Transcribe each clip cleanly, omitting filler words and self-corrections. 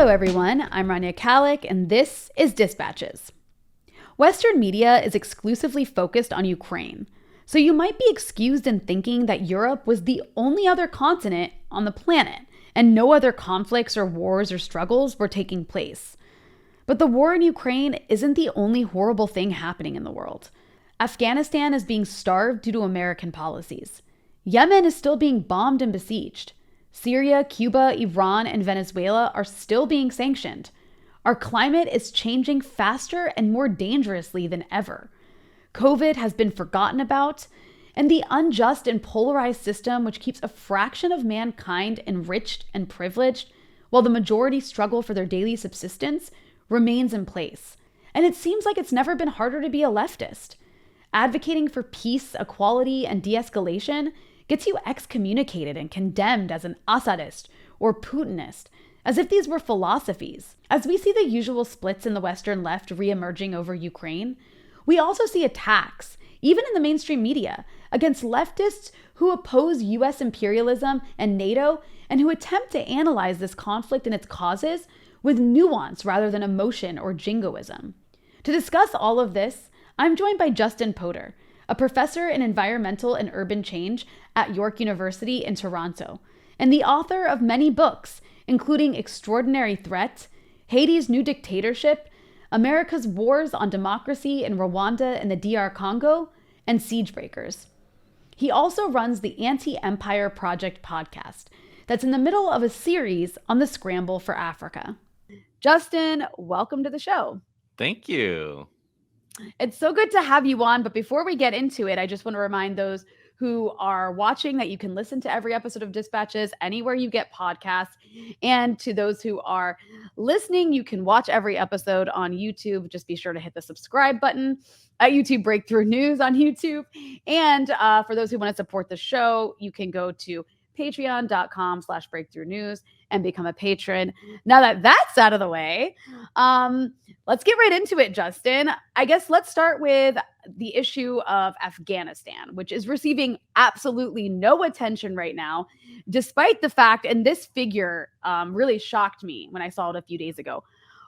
Hello everyone, I'm Rania Khalek and this is Dispatches. Western media is exclusively focused on Ukraine, so you might be excused in thinking that Europe was the only other continent on the planet and no other conflicts or wars or struggles were taking place. But the war in Ukraine isn't the only horrible thing happening in the world. Afghanistan is being starved due to American policies. Yemen is still being bombed and besieged. Syria, Cuba, Iran, and Venezuela are still being sanctioned. Our climate is changing faster and more dangerously than ever. COVID has been forgotten about, and the unjust and polarized system which keeps a fraction of mankind enriched and privileged while the majority struggle for their daily subsistence remains in place. And it seems like it's never been harder to be a leftist. Advocating for peace, equality, and de-escalation gets you excommunicated and condemned as an Assadist or Putinist, as if these were philosophies. As we see the usual splits in the Western left re-emerging over Ukraine, we also see attacks, even in the mainstream media, against leftists who oppose US imperialism and NATO and who attempt to analyze this conflict and its causes with nuance rather than emotion or jingoism. To discuss all of this, I'm joined by Justin Podur, a professor in environmental and urban change at York University in Toronto, and the author of many books, including Extraordinary Threat, Haiti's New Dictatorship, America's Wars on Democracy in Rwanda and the DR Congo, and Siegebreakers. He also runs the Anti-Empire Project podcast that's in the middle of a series on the scramble for Africa. Justin, welcome to the show. Thank you. It's so good to have you on, but before we get into it, I just want to remind those who are watching that you can listen to every episode of Dispatches anywhere you get podcasts. And to those who are listening, you can watch every episode on YouTube. Just be sure to hit the subscribe button at YouTube Breakthrough News on YouTube. And for those who want to support the show, you can go to patreon.com/breakthrough news and become a patron. Now that that's out of the way, let's get right into it, Justin. I guess let's start with the issue of Afghanistan, which is receiving absolutely no attention right now, despite the fact, and this figure really shocked me when I saw it a few days ago,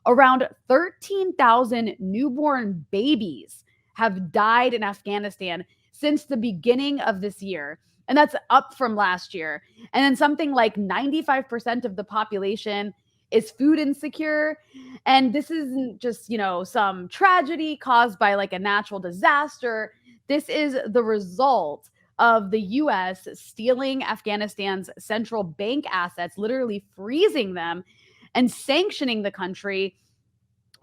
around 13,000 newborn babies have died in Afghanistan since the beginning of this year. And that's up from last year. And then something like 95% of the population is food insecure. And this isn't just, some tragedy caused by like a natural disaster. This is the result of the US stealing Afghanistan's central bank assets, literally freezing them and sanctioning the country,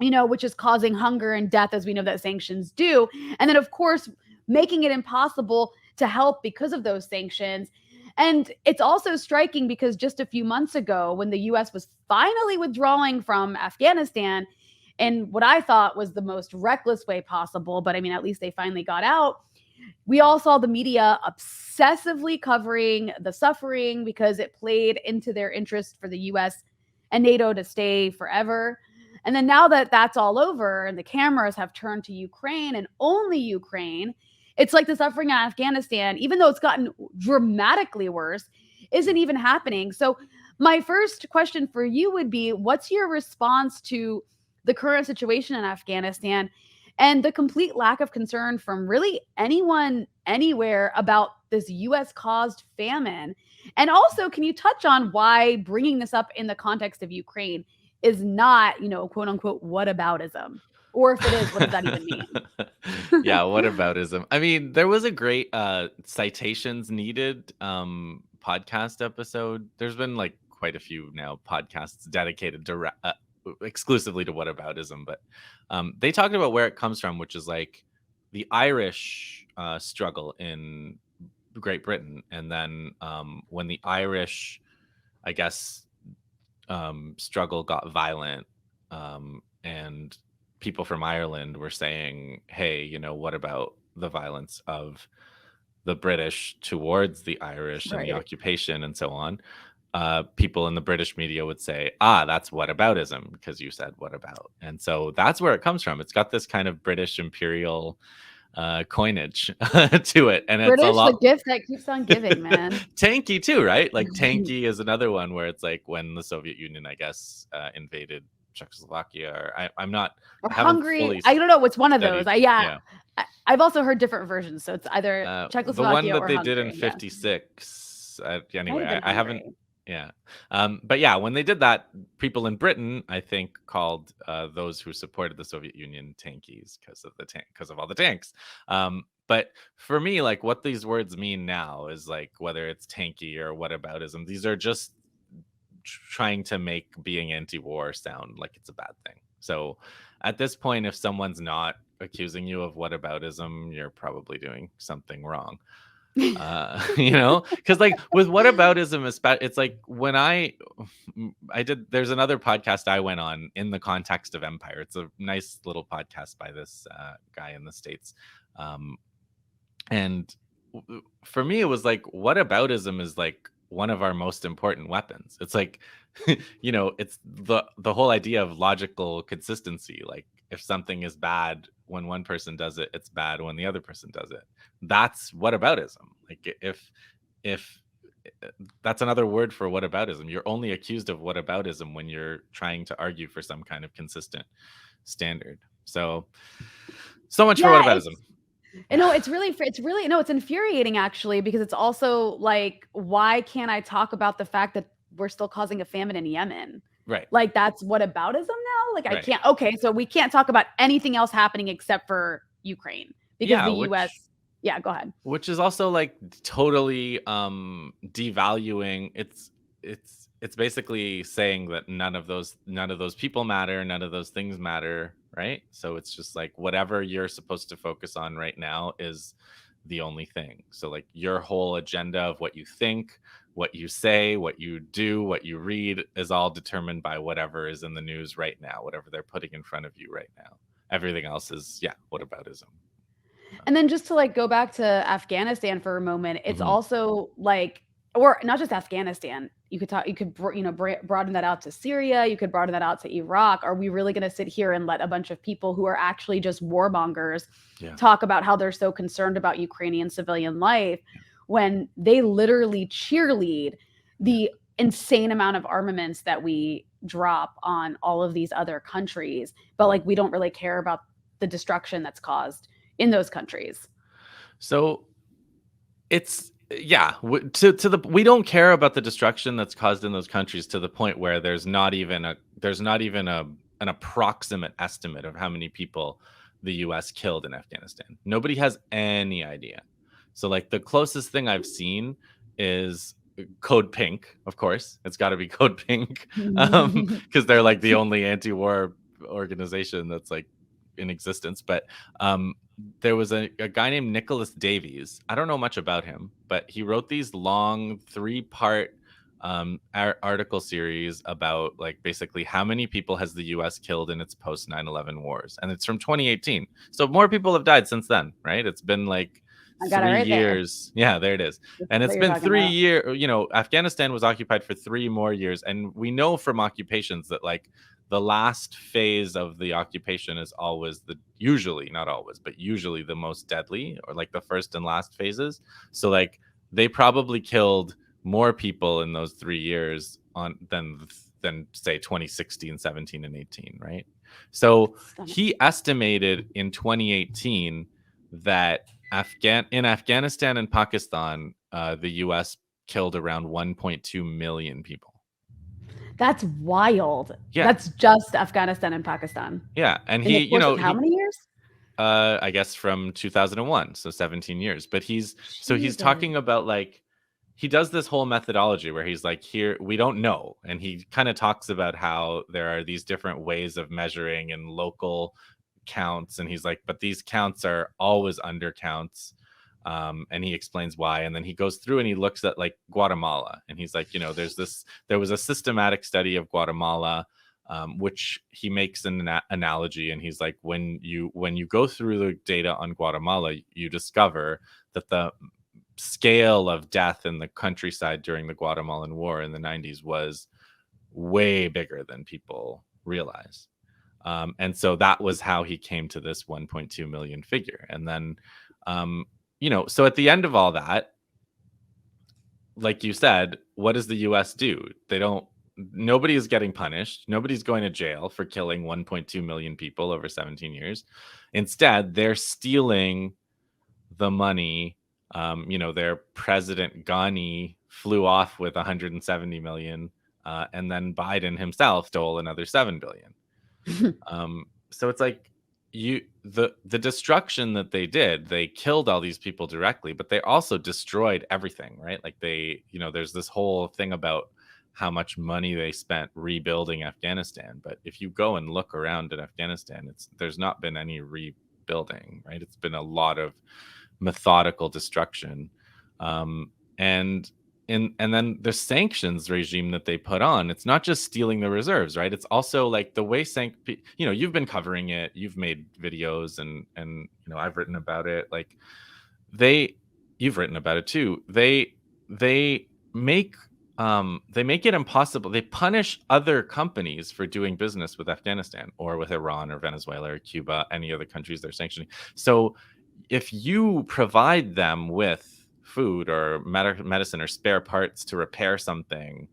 which is causing hunger and death, as we know that sanctions do. And then, of course, making it impossible to help because of those sanctions. And it's also striking because just a few months ago, when the US was finally withdrawing from Afghanistan in what I thought was the most reckless way possible, but at least they finally got out, we all saw the media obsessively covering the suffering because it played into their interest for the US and NATO to stay forever. And then now that that's all over and the cameras have turned to Ukraine and only Ukraine, it's like the suffering in Afghanistan, even though it's gotten dramatically worse, isn't even happening. So my first question for you would be, what's your response to the current situation in Afghanistan and the complete lack of concern from really anyone, anywhere about this US-caused famine? And also, can you touch on why bringing this up in the context of Ukraine is not, quote unquote, whataboutism? Or if it is, what does that even mean? Yeah, whataboutism. There was a great citations needed podcast episode. There's been like quite a few now podcasts dedicated exclusively to whataboutism, but they talked about where it comes from, which is like the Irish struggle in Great Britain. And then when the Irish, I guess, struggle got violent and people from Ireland were saying, hey, what about the violence of the British towards the Irish and the occupation and so on? People in the British media would say, that's whataboutism because you said what about. And so that's where it comes from. It's got this kind of British imperial coinage to it, and it's a British, the lot. gift that keeps on giving, man. Tanky too, right? Like tanky is another one where it's like when the Soviet Union, I guess, invaded Czechoslovakia. Or I'm not. Or I haven't Hungary. fully I don't know. It's one of those. studied. Yeah. I've also heard different versions. So it's either The one Czechoslovakia that or they did in Hungary. Yeah. '56. Might Anyway, have been I haven't. Hungary. Yeah. But yeah, when they did that, people in Britain, I think, called those who supported the Soviet Union tankies because of all the tanks. But for me, like what these words mean now is like whether it's tanky or whataboutism, these are just trying to make being anti-war sound like it's a bad thing. So at this point, if someone's not accusing you of whataboutism, you're probably doing something wrong. Because like with whataboutism, it's like when I did, there's another podcast I went on in the context of empire. It's a nice little podcast by this guy in the States, and for me it was like whataboutism is like one of our most important weapons. It's like it's the whole idea of logical consistency. Like if something is bad when one person does it, it's bad when the other person does it. That's whataboutism. Like if that's another word for whataboutism. You're only accused of whataboutism when you're trying to argue for some kind of consistent standard. So much for whataboutism. No, it's really no, it's infuriating actually, because it's also like, why can't I talk about the fact that we're still causing a famine in Yemen? Right. Like that's whataboutism now? Like I Right. can't. Okay, so we can't talk about anything else happening except for Ukraine because the US. Yeah, go ahead. Which is also like totally devaluing. It's basically saying that none of those people matter, none of those things matter, right? So it's just like whatever you're supposed to focus on right now is the only thing. So like your whole agenda of what you think, what you say, what you do, what you read is all determined by whatever is in the news right now, whatever they're putting in front of you right now. Everything else is whataboutism. And then just to like go back to Afghanistan for a moment, it's also like, or not just Afghanistan. You could broaden that out to Syria. You could broaden that out to Iraq. Are we really going to sit here and let a bunch of people who are actually just warmongers talk about how they're so concerned about Ukrainian civilian life when they literally cheerlead the insane amount of armaments that we drop on all of these other countries, but like we don't really care about the destruction that's caused in those countries? So it's we don't care about the destruction that's caused in those countries to the point where there's not even an approximate estimate of how many people the US killed in Afghanistan. Nobody has any idea. So like the closest thing I've seen is Code Pink. Of course, it's got to be Code Pink, because they're like the only anti-war organization that's like in existence. But there was a guy named Nicholas Davies. I don't know much about him, but he wrote these long 3-part article series about like basically how many people has the US killed in its post 9/11 wars, and it's from 2018. So more people have died since then, right? It's been like 3 years. Yeah, there it is. And it's been 3 years. Afghanistan was occupied for 3 more years, and we know from occupations that like the last phase of the occupation is always usually, not always, but usually the most deadly, or like the first and last phases. So like they probably killed more people in those 3 years than say 2016, 17, and 18, right? So he estimated in 2018 that in Afghanistan and Pakistan, the US killed around 1.2 million people. That's wild. Yeah. That's just Afghanistan and Pakistan. Yeah. And how many years? I guess from 2001, so 17 years. But he's talking about like, he does this whole methodology where he's like, here, we don't know. And he kind of talks about how there are these different ways of measuring and local counts. And he's like, but these counts are always undercounts. And he explains why. And then he goes through and he looks at like Guatemala. And he's like, there was a systematic study of Guatemala, which he makes an analogy. And he's like, when you go through the data on Guatemala, you discover that the scale of death in the countryside during the Guatemalan War in the 90s was way bigger than people realize. And so that was how he came to this 1.2 million figure. And then, so at the end of all that, like you said, what does the US do? Nobody is getting punished. Nobody's going to jail for killing 1.2 million people over 17 years. Instead, they're stealing the money. Their president Ghani flew off with 170 million, and then Biden himself stole another 7 billion. So it's like the destruction that they did, they killed all these people directly, but they also destroyed everything, right? Like there's this whole thing about how much money they spent rebuilding Afghanistan. But if you go and look around at Afghanistan, there's not been any rebuilding, right? It's been a lot of methodical destruction. And then the sanctions regime that they put on, it's not just stealing the reserves, right? It's also like the way you've been covering it, you've made videos, and I've written about it. Like you've written about it too. They make it impossible. They punish other companies for doing business with Afghanistan or with Iran or Venezuela or Cuba, any other countries they're sanctioning. So if you provide them with food or medicine or spare parts to repair something,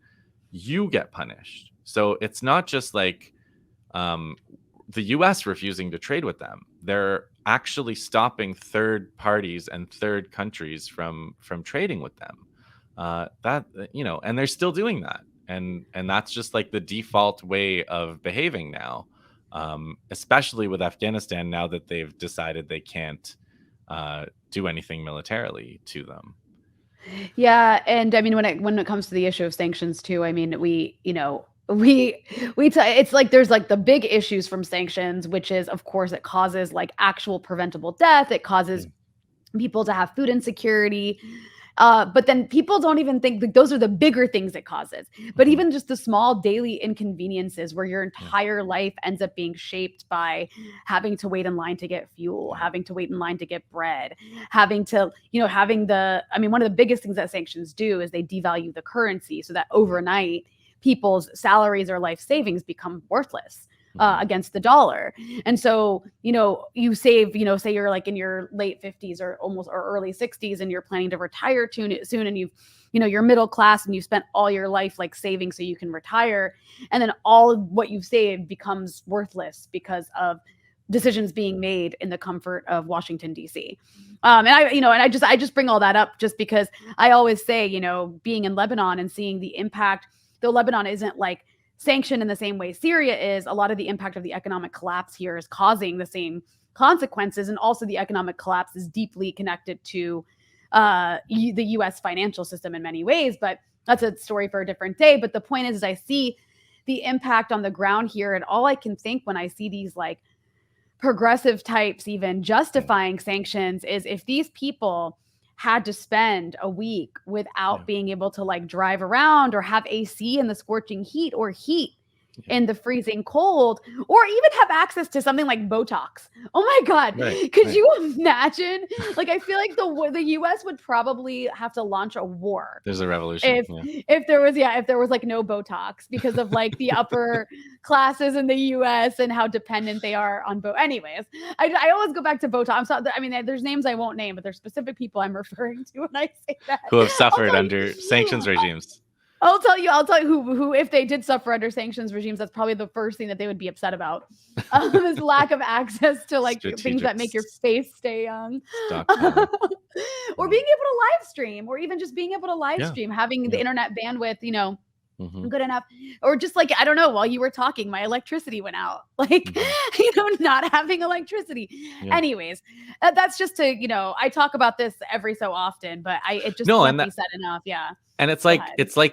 you get punished. So it's not just like the US refusing to trade with them. They're actually stopping third parties and third countries from trading with them. And they're still doing that. And that's just like the default way of behaving now, especially with Afghanistan, now that they've decided they can't do anything militarily to them. Yeah, and I mean when it comes to the issue of sanctions too, I mean it's like there's like the big issues from sanctions, which is of course it causes like actual preventable death. It causes people to have food insecurity. But then people don't even think that those are the bigger things it causes. But even just the small daily inconveniences where your entire life ends up being shaped by having to wait in line to get fuel, having to wait in line to get bread, having to, one of the biggest things that sanctions do is they devalue the currency so that overnight people's salaries or life savings become worthless. Against the dollar. And so, you save, say you're like in your late 50s or early 60s and you're planning to retire soon and you're middle class and you've spent all your life like saving so you can retire. And then all of what you've saved becomes worthless because of decisions being made in the comfort of Washington, D.C. And I just bring all that up just because I always say, being in Lebanon and seeing the impact, though Lebanon isn't like sanctioned in the same way Syria is, a lot of the impact of the economic collapse here is causing the same consequences. And also the economic collapse is deeply connected to the US financial system in many ways, but that's a story for a different day. But the point is I see the impact on the ground here, and all I can think when I see these like progressive types even justifying sanctions is if these people had to spend a week without being able to like drive around or have AC in the scorching heat or heat in the freezing cold, or even have access to something like Botox. Oh my God. Could you imagine? Like, I feel like the US would probably have to launch a war. There's a revolution. If there was like no Botox because of like the upper classes in the US and how dependent they are on Anyways, I always go back to Botox. There's names I won't name, but there's specific people I'm referring to when I say that. Who have suffered under sanctions regimes. I'll tell you who, if they did suffer under sanctions regimes, that's probably the first thing that they would be upset about. This lack of access to like things that make your face stay young. Or being able to live stream, or even just being able to live stream, having the internet bandwidth, good enough. Or just like, I don't know, while you were talking, my electricity went out. Like, not having electricity. Anyways, that's just to, I talk about this every so often, but it just can't be said enough. Yeah. And it's like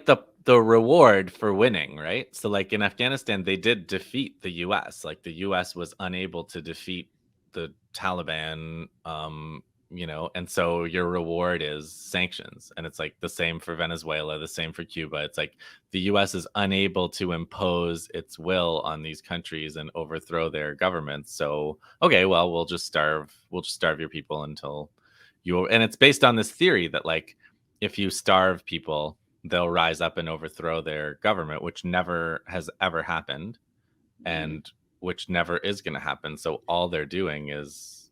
the reward for winning, right? So like in Afghanistan, they did defeat the US. Like the US was unable to defeat the Taliban, and so your reward is sanctions. And it's like the same for Venezuela, the same for Cuba. It's like the US is unable to impose its will on these countries and overthrow their governments. So, okay, well, we'll just starve your people until and it's based on this theory that like, if you starve people, they'll rise up and overthrow their government, which never has ever happened. And which never is going to happen. So all they're doing is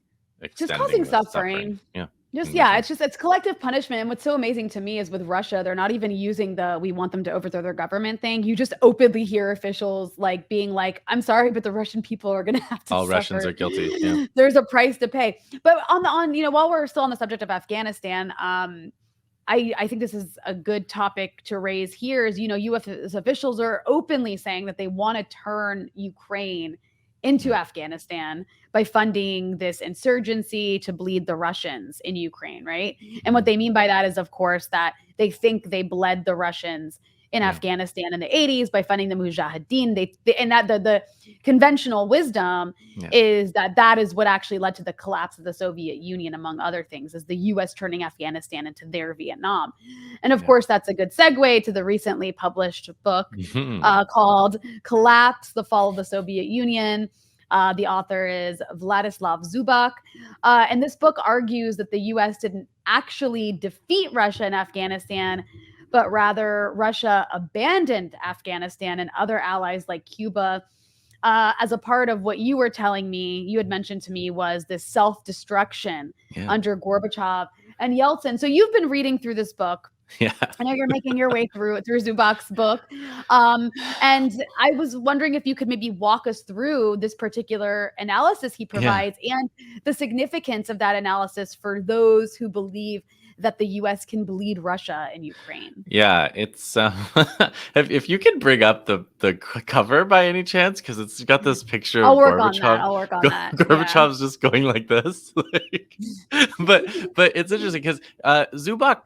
Just causing extending the suffering. suffering. Yeah. Just and yeah, misery. it's collective punishment. And what's so amazing to me is with Russia, they're not even using the "we want them to overthrow their government" thing. You just openly hear officials like being like, "I'm sorry, but the Russian people are going to have to All Russians suffer. are guilty. Yeah. There's a price to pay." But on while we're still on the subject of Afghanistan, I think this is a good topic to raise here. Is U.S. officials are openly saying that they want to turn Ukraine into Yeah. Afghanistan by funding this insurgency to bleed the Russians in Ukraine, right? And what Mhm. they mean by that is, of course, that they think they bled the Russians in Yeah. Afghanistan in the 80s by funding the Mujahideen. And that the conventional wisdom Yeah. is that is what actually led to the collapse of the Soviet Union, among other things, is the U.S. turning Afghanistan into their Vietnam. And of Yeah. course, that's a good segue to the recently published book Mhm. called Collapse, the Fall of the Soviet Union. The author is Vladislav Zubak. And this book argues that the US didn't actually defeat Russia in Afghanistan, but rather Russia abandoned Afghanistan and other allies like Cuba as a part of what you were telling me, you had mentioned to me, was this self destruction Yeah. under Gorbachev and Yeltsin. So you've been reading through this book. Yeah. I know you're making your way through Zubak's book. And I was wondering if you could maybe walk us through this particular analysis he Yeah. provides and the significance of that analysis for those who believe that the US can bleed Russia and Ukraine. Yeah, it's if you can bring up the cover by any chance, because it's got this picture I'll of work on that. Gorbachev. I'll work on that. Yeah. Gorbachev's just going like this, like, but it's interesting because Zubak,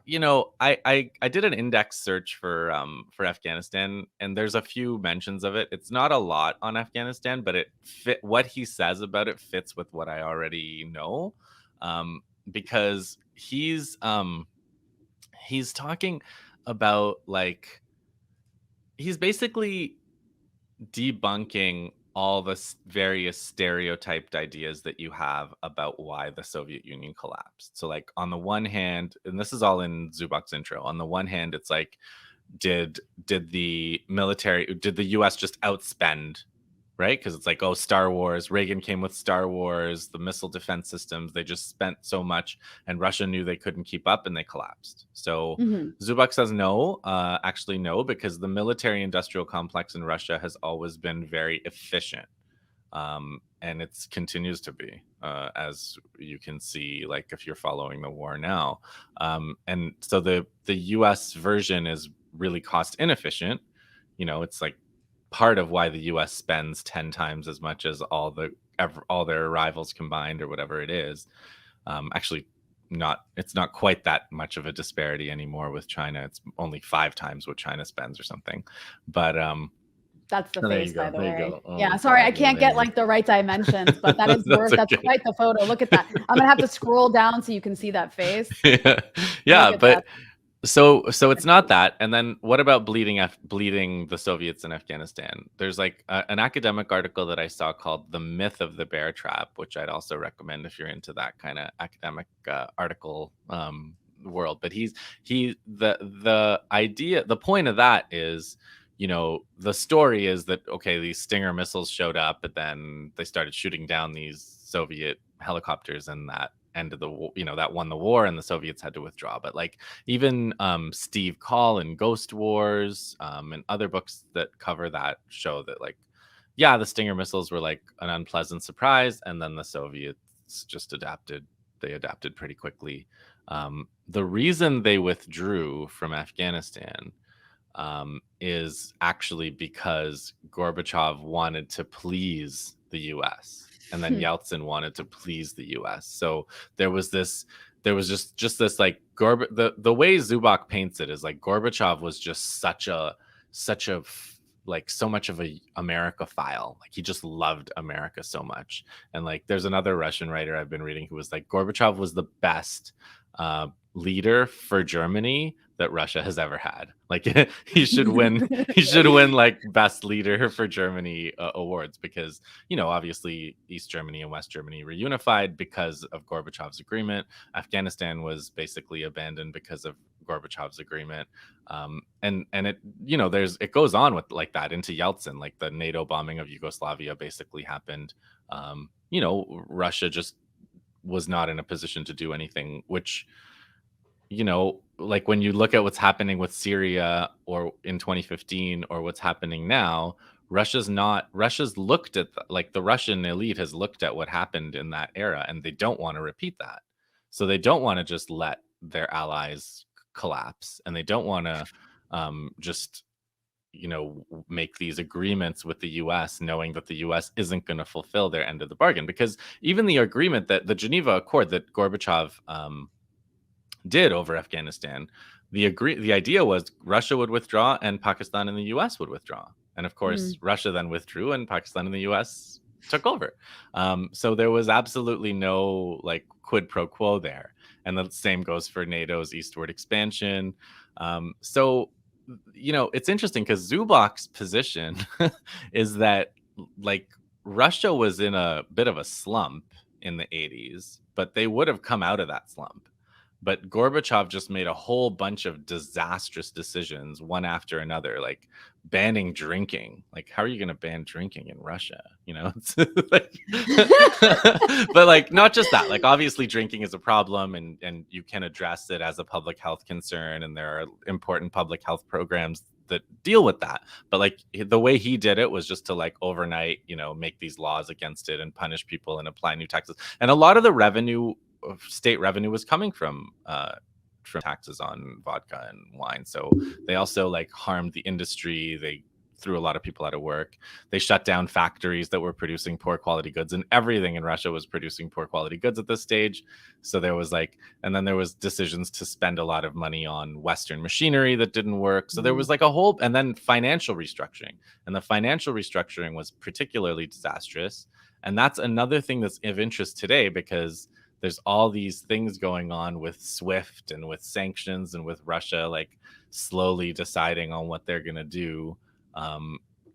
I did an index search for Afghanistan, and there's a few mentions of it. It's not a lot on Afghanistan, but it fit what he says about it fits with what I already know, because he's talking about, like, he's basically debunking all the various stereotyped ideas that you have about why the Soviet Union collapsed. So, like, on the one hand, and this is all in Zubak's intro, on the one hand, it's like, did the US just outspend, right? Because it's like, oh, Star Wars, Reagan came with Star Wars, the missile defense systems, they just spent so much, and Russia knew they couldn't keep up and they collapsed. So Mhm. Zubak says no, actually no, because the military industrial complex in Russia has always been very efficient. And it continues to be, as you can see, like, if you're following the war now. And so the US version is really cost inefficient. It's like part of why the US spends 10 times as much as all their rivals combined, or whatever it is. Actually, it's not quite that much of a disparity anymore with China. It's only 5 times what China spends or something. But That's the there face, you by go. the There you way. go. Oh Yeah, my sorry, I God, you're can't get amazing. like the right dimensions, but that is That's that's okay. quite the photo. Look at that. I'm gonna have to scroll down so you can see that face. Yeah, Look yeah, at that. but so it's not that. And then what about bleeding the Soviets in Afghanistan? There's like an academic article that I saw called "The Myth of the Bear Trap," which I'd also recommend if you're into that kind of academic article world. But the idea, the point of that is, the story is that, okay, these Stinger missiles showed up, but then they started shooting down these Soviet helicopters, and that ended that won the war, and the Soviets had to withdraw. But, like, even Steve Coll in Ghost Wars, and other books that cover that show that, like, yeah, the Stinger missiles were like an unpleasant surprise, and then the Soviets just adapted. They adapted pretty quickly. The reason they withdrew from Afghanistan is actually because Gorbachev wanted to please the US, and then Yeltsin wanted to please the US. So there was just this, like, the way Zubak paints it is like Gorbachev was just like, so much of a America-phile. Like, he just loved America so much. And, like, there's another Russian writer I've been reading who was like, Gorbachev was the best leader for Germany that Russia has ever had. Like, he should win like best leader for Germany awards, because obviously East Germany and West Germany reunified because of Gorbachev's agreement. Afghanistan was basically abandoned because of Gorbachev's agreement. And it, it goes on with like that into Yeltsin, like the NATO bombing of Yugoslavia basically happened. Russia just was not in a position to do anything, which, like when you look at what's happening with Syria or in 2015 or what's happening now, Russia's looked at like the Russian elite has looked at what happened in that era, and they don't want to repeat that. So they don't want to just let their allies collapse, and they don't want to just make these agreements with the US knowing that the US isn't going to fulfill their end of the bargain. Because even the agreement, that the Geneva Accord that Gorbachev did over Afghanistan, the idea was Russia would withdraw and Pakistan and the US would withdraw. And of course, Russia then withdrew and Pakistan and the US took over. So there was absolutely no like quid pro quo there. And the same goes for NATO's eastward expansion. So it's interesting because Zubak's position is that like Russia was in a bit of a slump in the 80s, but they would have come out of that slump. But Gorbachev just made a whole bunch of disastrous decisions, one after another, like banning drinking. Like, how are you going to ban drinking in Russia? It's like, but like, not just that. Like, obviously, drinking is a problem, and you can address it as a public health concern, and there are important public health programs that deal with that. But like, the way he did it was just to like overnight, make these laws against it and punish people and apply new taxes. And a lot of the state revenue was coming from taxes on vodka and wine. So they also like harmed the industry. They threw a lot of people out of work. They shut down factories that were producing poor quality goods, and everything in Russia was producing poor quality goods at this stage. So there was and then there was decisions to spend a lot of money on Western machinery that didn't work. So there was like and then financial restructuring. And the financial restructuring was particularly disastrous. And that's another thing that's of interest today, because there's all these things going on with SWIFT and with sanctions and with Russia, like slowly deciding on what they're going to do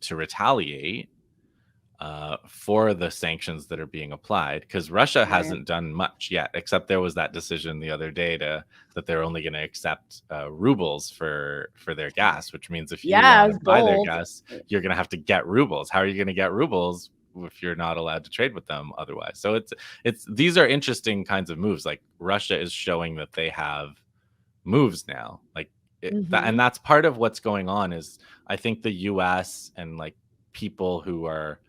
to retaliate for the sanctions that are being applied. Because Russia hasn't done much yet, except there was that decision the other day that they're only going to accept rubles for their gas, which means if you want to buy their gas, you're going to have to get rubles. How are you going to get rubles if you're not allowed to trade with them otherwise? So it's these are interesting kinds of moves. Like Russia is showing that they have moves now, like and that's part of what's going on. Is I think the US and like people who are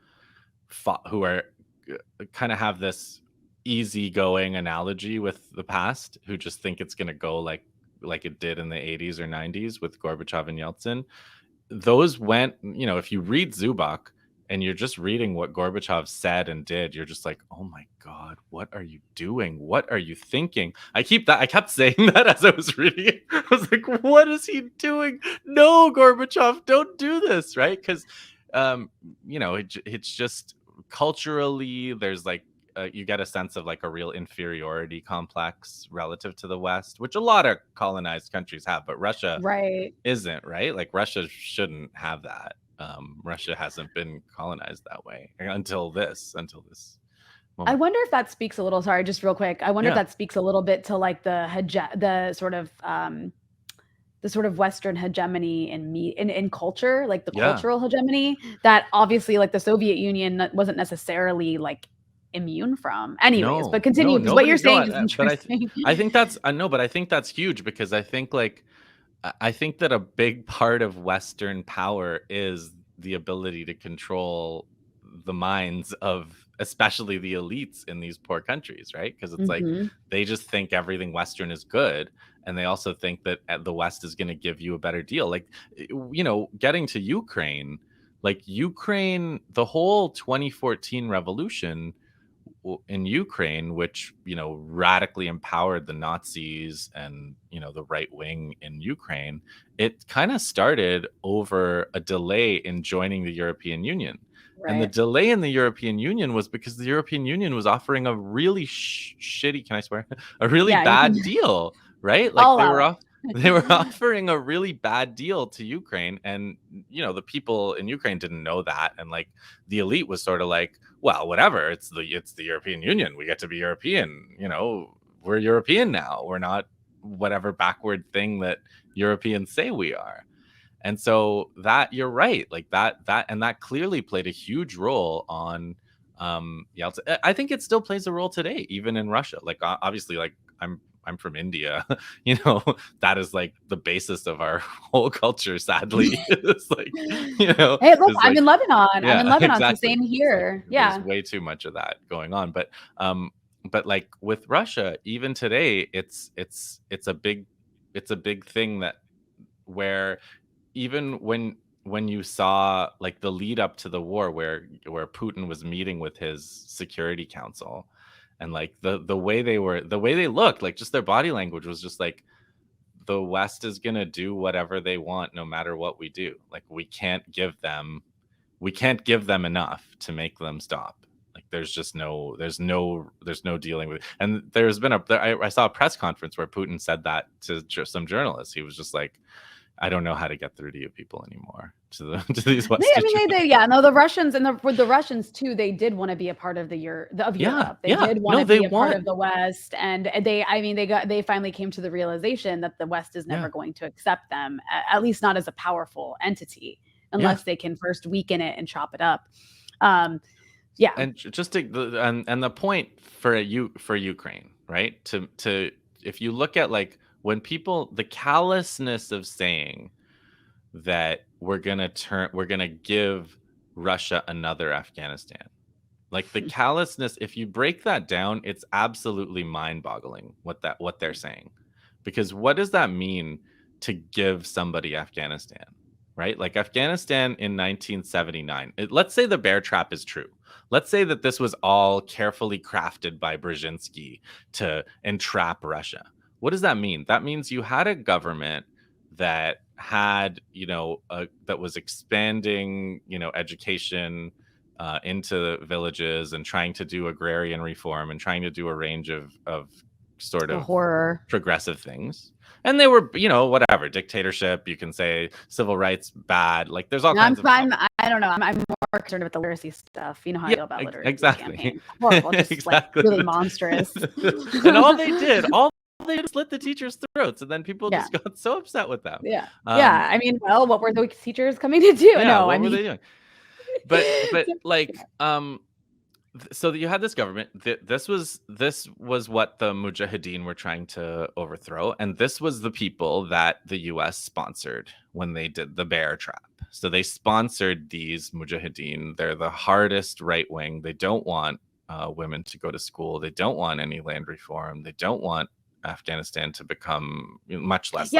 kind of have this easygoing analogy with the past, who just think it's going to go like it did in the 80s or 90s with Gorbachev and Yeltsin. Those went, if you read Zubak and you're just reading what Gorbachev said and did, you're just like, oh my God, what are you doing? What are you thinking? I kept saying that as I was reading it. I was like, what is he doing? No, Gorbachev, don't do this, right? Because, it's just culturally, there's like, you get a sense of like a real inferiority complex relative to the West, which a lot of colonized countries have, but Russia isn't, right? Like Russia shouldn't have that. Russia hasn't been colonized that way until this moment. I wonder if that speaks a little, sorry, just real quick. I wonder if that speaks a little bit to like the sort of Western hegemony in culture, like the cultural hegemony that obviously like the Soviet Union wasn't necessarily like immune from. Anyways, but continue, because what you're saying is interesting. But I think that's huge, because I think that a big part of Western power is the ability to control the minds of especially the elites in these poor countries, right? Because it's like they just think everything Western is good, and they also think that the West is going to give you a better deal. Like, getting to Ukraine, the whole 2014 revolution in Ukraine, which radically empowered the Nazis and the right wing in Ukraine, it kind of started over a delay in joining the European Union. And the delay in the European Union was because the European Union was offering a really shitty, can I swear? A really bad deal, right? Like they were offering a really bad deal to Ukraine, and the people in Ukraine didn't know that, and like the elite was sort of like, well, whatever, it's the European Union, we get to be European, we're European now, we're whatever backward thing that Europeans say we are. And so that, you're right, like that clearly played a huge role on Yeltsin. I think it still plays a role today, even in Russia. Like obviously, like I'm from India, you know, that is like the basis of our whole culture, sadly. It's like, you know, Hey, look, it's I'm like, in Lebanon. I'm in yeah, Lebanon, so exactly. same It's like here. there's Yeah. way too much of that going on. But like with Russia, even today, it's a big thing that where even when you saw like the lead up to the war where Putin was meeting with his Security Council, and like the way they looked, like just their body language was just like, the West is going to do whatever they want no matter what we do. Like we can't give them enough to make them stop. Like there's no dealing with it. And there's been I saw a press conference where Putin said that to some journalists. He was just like, I don't know how to get through to you people anymore, to these Western. No, the Russians with the Russians too, they did want to be a part of Europe. They did want to be a part of the West, and they finally came to the realization that the West is never going to accept them, at least not as a powerful entity, unless they can first weaken it and chop it up. And just the point for Ukraine, right? To if you look at like when people, the callousness of saying that we're gonna give Russia another Afghanistan, like the callousness, if you break that down, it's absolutely mind-boggling what they're saying. Because what does that mean to give somebody Afghanistan, right? Like Afghanistan in 1979, let's say the bear trap is true. Let's say that this was all carefully crafted by Brzezinski to entrap Russia. What does that mean? That means you had a government that had, that was expanding, education into villages and trying to do agrarian reform and trying to do a range of sort of horror progressive things. And they were, whatever, dictatorship, you can say, civil rights bad. Like there's all kinds of I don't know. I'm more concerned with the literacy stuff. You know how I feel about literacy campaigns. Horrible, just exactly. like really monstrous. And all they did slit the teachers' throats, and then people just got so upset with them. I mean, well, what were the teachers coming to do? What were they doing? But like so you had this government. This was what the Mujahideen were trying to overthrow, and this was the people that the U.S. sponsored when they did the bear trap. So they sponsored these Mujahideen. They're the hardest right wing. They don't want women to go to school. They don't want any land reform. They don't want Afghanistan to become much less. To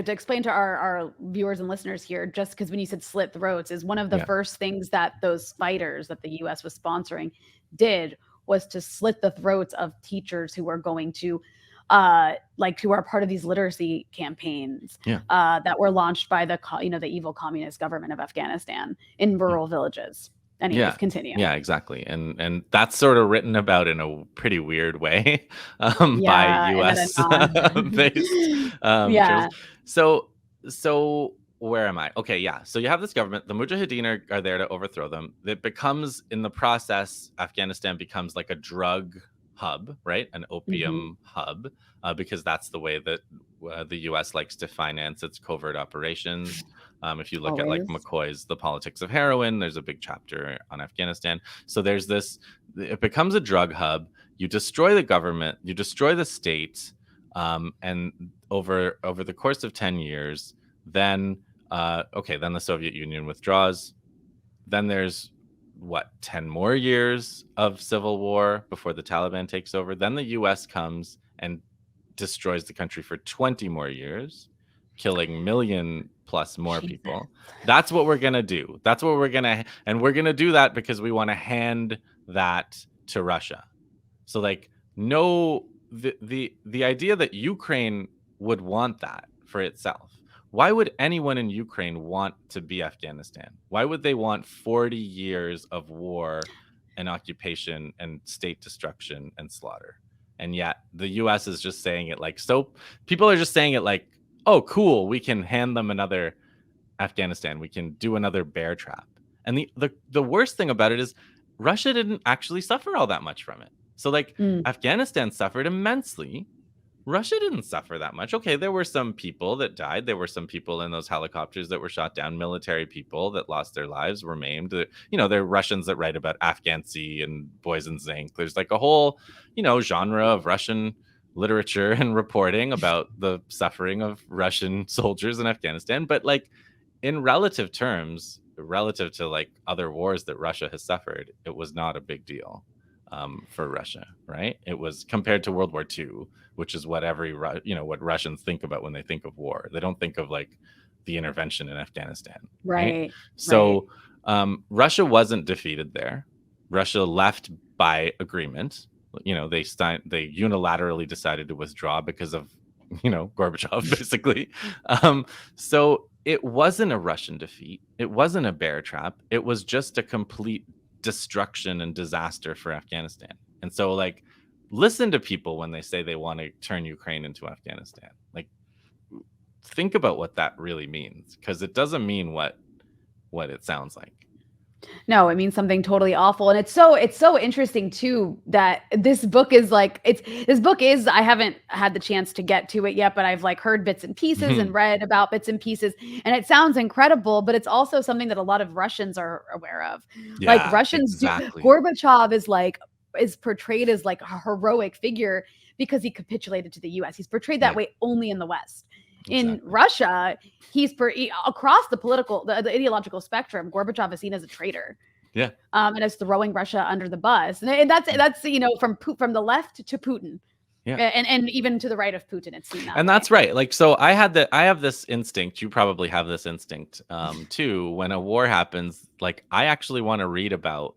explain to our viewers and listeners here, just because when you said slit throats, is one of the first things that those fighters that the U.S. was sponsoring did was to slit the throats of teachers who were going to who are part of these literacy campaigns that were launched by the evil communist government of Afghanistan in rural villages. Anyways, continue. Yeah, exactly. And that's sort of written about in a pretty weird way by US based So where am I? Okay, yeah. So you have this government, the Mujahideen are there to overthrow them. It becomes, in the process, Afghanistan becomes like a drug hub, right? An opium hub, because that's the way that the US likes to finance its covert operations. If you look at like McCoy's The Politics of Heroin, there's a big chapter on Afghanistan. So there's this, it becomes a drug hub. You destroy the government, you destroy the state, and over the course of 10 years, then the Soviet Union withdraws. Then there's 10 more years of civil war before the Taliban takes over. Then the US comes and destroys the country for 20 more years, killing million plus more people. That's what we're gonna do. And we're gonna do that because we want to hand that to Russia. So like, no, the idea that Ukraine would want that for itself. Why would anyone in Ukraine want to be Afghanistan? Why would they want 40 years of war and occupation and state destruction and slaughter? And yet the US is just saying it like, so people are just saying it like, oh, cool, we can hand them another Afghanistan. We can do another bear trap. And the worst thing about it is Russia didn't actually suffer all that much from it. So like Afghanistan suffered immensely, Russia didn't suffer that much. Okay, there were some people that died. There were some people in those helicopters that were shot down, military people that lost their lives, were maimed. There are Russians that write about Afghan Sea and Poison Zinc. There's like a whole, genre of Russian literature and reporting about the suffering of Russian soldiers in Afghanistan. But like in relative terms, relative to like other wars that Russia has suffered, it was not a big deal for Russia, right? It was compared to World War II, which is what what Russians think about when they think of war. They don't think of like the intervention in Afghanistan, right? So Russia wasn't defeated there. Russia left by agreement. They unilaterally decided to withdraw because of Gorbachev, basically. So it wasn't a Russian defeat. It wasn't a bear trap. It was just a complete destruction and disaster for Afghanistan. And so like listen to people when they say they want to turn Ukraine into Afghanistan. Like think about what that really means, because it doesn't mean what it sounds like. No, it means something totally awful. And it's so interesting too that this book is I haven't had the chance to get to it yet, but I've like heard bits and pieces and read about bits and pieces, and it sounds incredible, but it's also something that a lot of Russians are aware of. Yeah, like Russians exactly. Gorbachev is portrayed as like a heroic figure because he capitulated to the US. He's portrayed that way only in the West. In Russia, he's across the ideological spectrum. Gorbachev is seen as a traitor. Yeah. And as throwing Russia under the bus. And that's from the left to Putin. Yeah. And even to the right of Putin, it's seen that. And that's right. Like, so I have this instinct. You probably have this instinct too. When a war happens, like I actually want to read about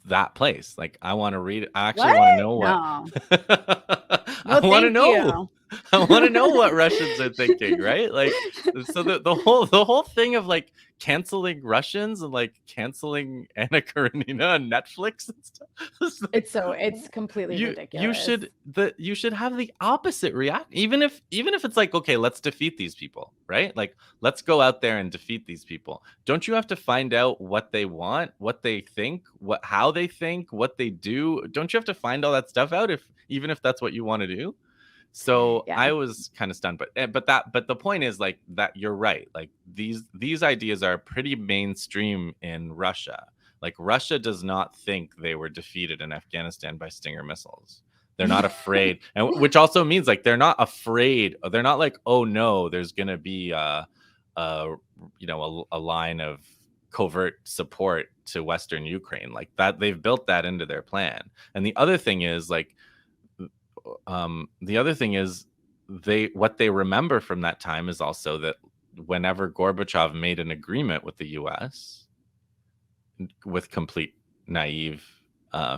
that place. Like I want to read. I actually want to know what. I want to know. I want to know what Russians are thinking, right? Like, so the whole thing of like canceling Russians and like canceling Anna Karenina on Netflix and stuff. It's completely ridiculous. You should have the opposite react. Even if it's like, okay, let's defeat these people, right? Like, let's go out there and defeat these people. Don't you have to find out what they want, what they think, how they think, what they do? Don't you have to find all that stuff out even if that's what you want to do? So yeah. I was kind of stunned, but the point is like that you're right. Like these ideas are pretty mainstream in Russia. Like Russia does not think they were defeated in Afghanistan by Stinger missiles. They're not afraid, and which also means like they're not afraid. They're not like, oh no, there's gonna be a line of covert support to Western Ukraine. Like that, they've built that into their plan. And the other thing is like. What they remember from that time is also that whenever Gorbachev made an agreement with the US with complete naive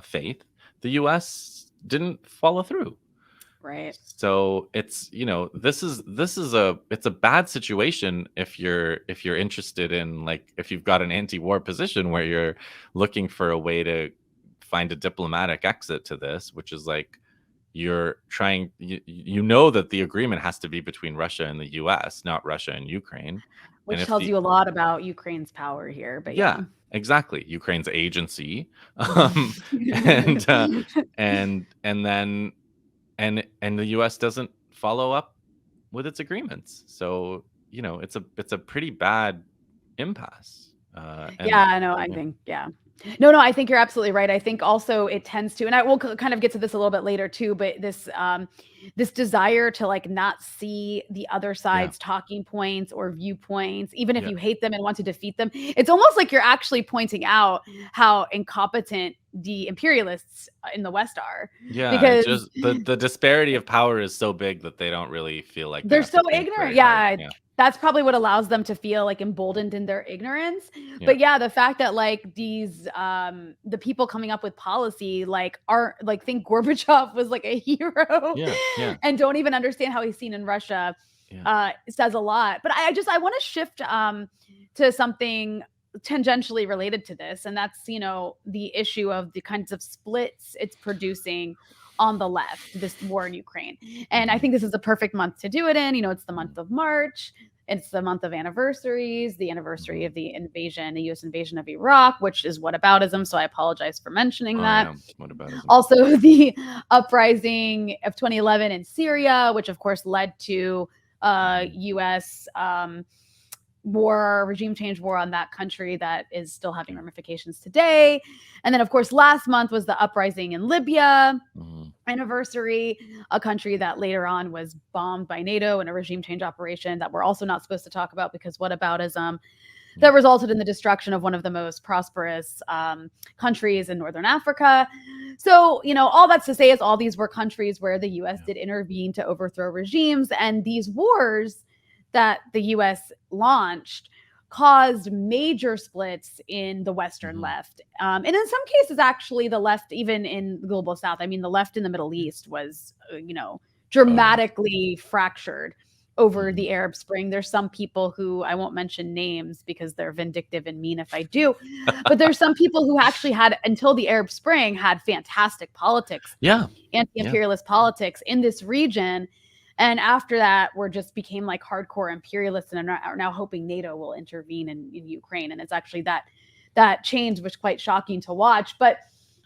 faith, the US didn't follow through. Right. So it's it's a bad situation if you're interested in like if you've got an anti-war position where you're looking for a way to find a diplomatic exit to this, which is like you're trying that the agreement has to be between Russia and the US, not Russia and Ukraine, which tells you a lot about Ukraine's power here. But yeah, exactly, Ukraine's agency, and the US doesn't follow up with its agreements, so it's a pretty bad impasse. I think No, I think you're absolutely right. I think also it tends to, and I will kind of get to this a little bit later too, but this desire to like not see the other side's talking points or viewpoints, even if you hate them and want to defeat them. It's almost like you're actually pointing out how incompetent the imperialists in the West are. Yeah, because just the disparity of power is so big that they don't really feel like they're so ignorant. Yeah. That's probably what allows them to feel like emboldened in their ignorance. Yeah. But yeah, the fact that like these, the people coming up with policy, like are like think Gorbachev was like a hero and don't even understand how he's seen in Russia, says a lot. But I want to shift to something tangentially related to this. And that's, the issue of the kinds of splits it's producing on the left, this war in Ukraine. And I think this is a perfect month to do it in. It's the month of March. It's the month of anniversaries, the anniversary Mhm. of the US invasion of Iraq, which is whataboutism. So I apologize for mentioning Oh that. yeah, whataboutism. Also, the uprising of 2011 in Syria, which of course led to Mhm. US war, regime change war on that country that is still having Yeah. ramifications today. And then, of course, last month was the uprising in Libya Mhm. anniversary, a country that later on was bombed by NATO in a regime change operation that we're also not supposed to talk about because whataboutism, Yeah. that resulted in the destruction of one of the most prosperous countries in Northern Africa. So, all that's to say is all these were countries where the US Yeah. did intervene to overthrow regimes. And these wars that the US launched caused major splits in the Western Mhm. left. And in some cases, actually, the left, even in the global South, I mean, the left in the Middle Yeah. East was, Oh yeah. dramatically fractured over Mhm. the Arab Spring. There's some people who I won't mention names because they're vindictive and mean if I do, but there's some people who actually had, until the Arab Spring, had fantastic politics, Yeah. Yeah. anti-imperialist politics in this region. And after that, we're just became like hardcore imperialists and are now hoping NATO will intervene in Ukraine. And it's actually that change was quite shocking to watch. But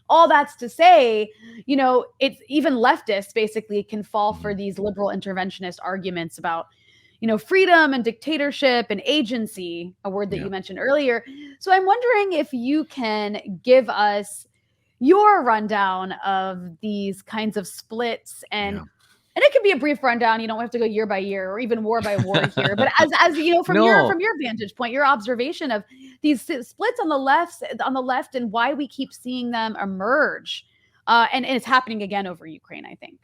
all that's to say, it's even leftists basically can fall for Mhm. these liberal interventionist arguments about, freedom and dictatorship and agency, a word that Yeah. you mentioned earlier. So I'm wondering if you can give us your rundown of these kinds of splits, Yeah. and it can be a brief rundown. You don't have to go year by year or even war by war here, but as from your No. vantage point, your observation of these splits on the left, and why we keep seeing them emerge, and it's happening again over Ukraine, I think.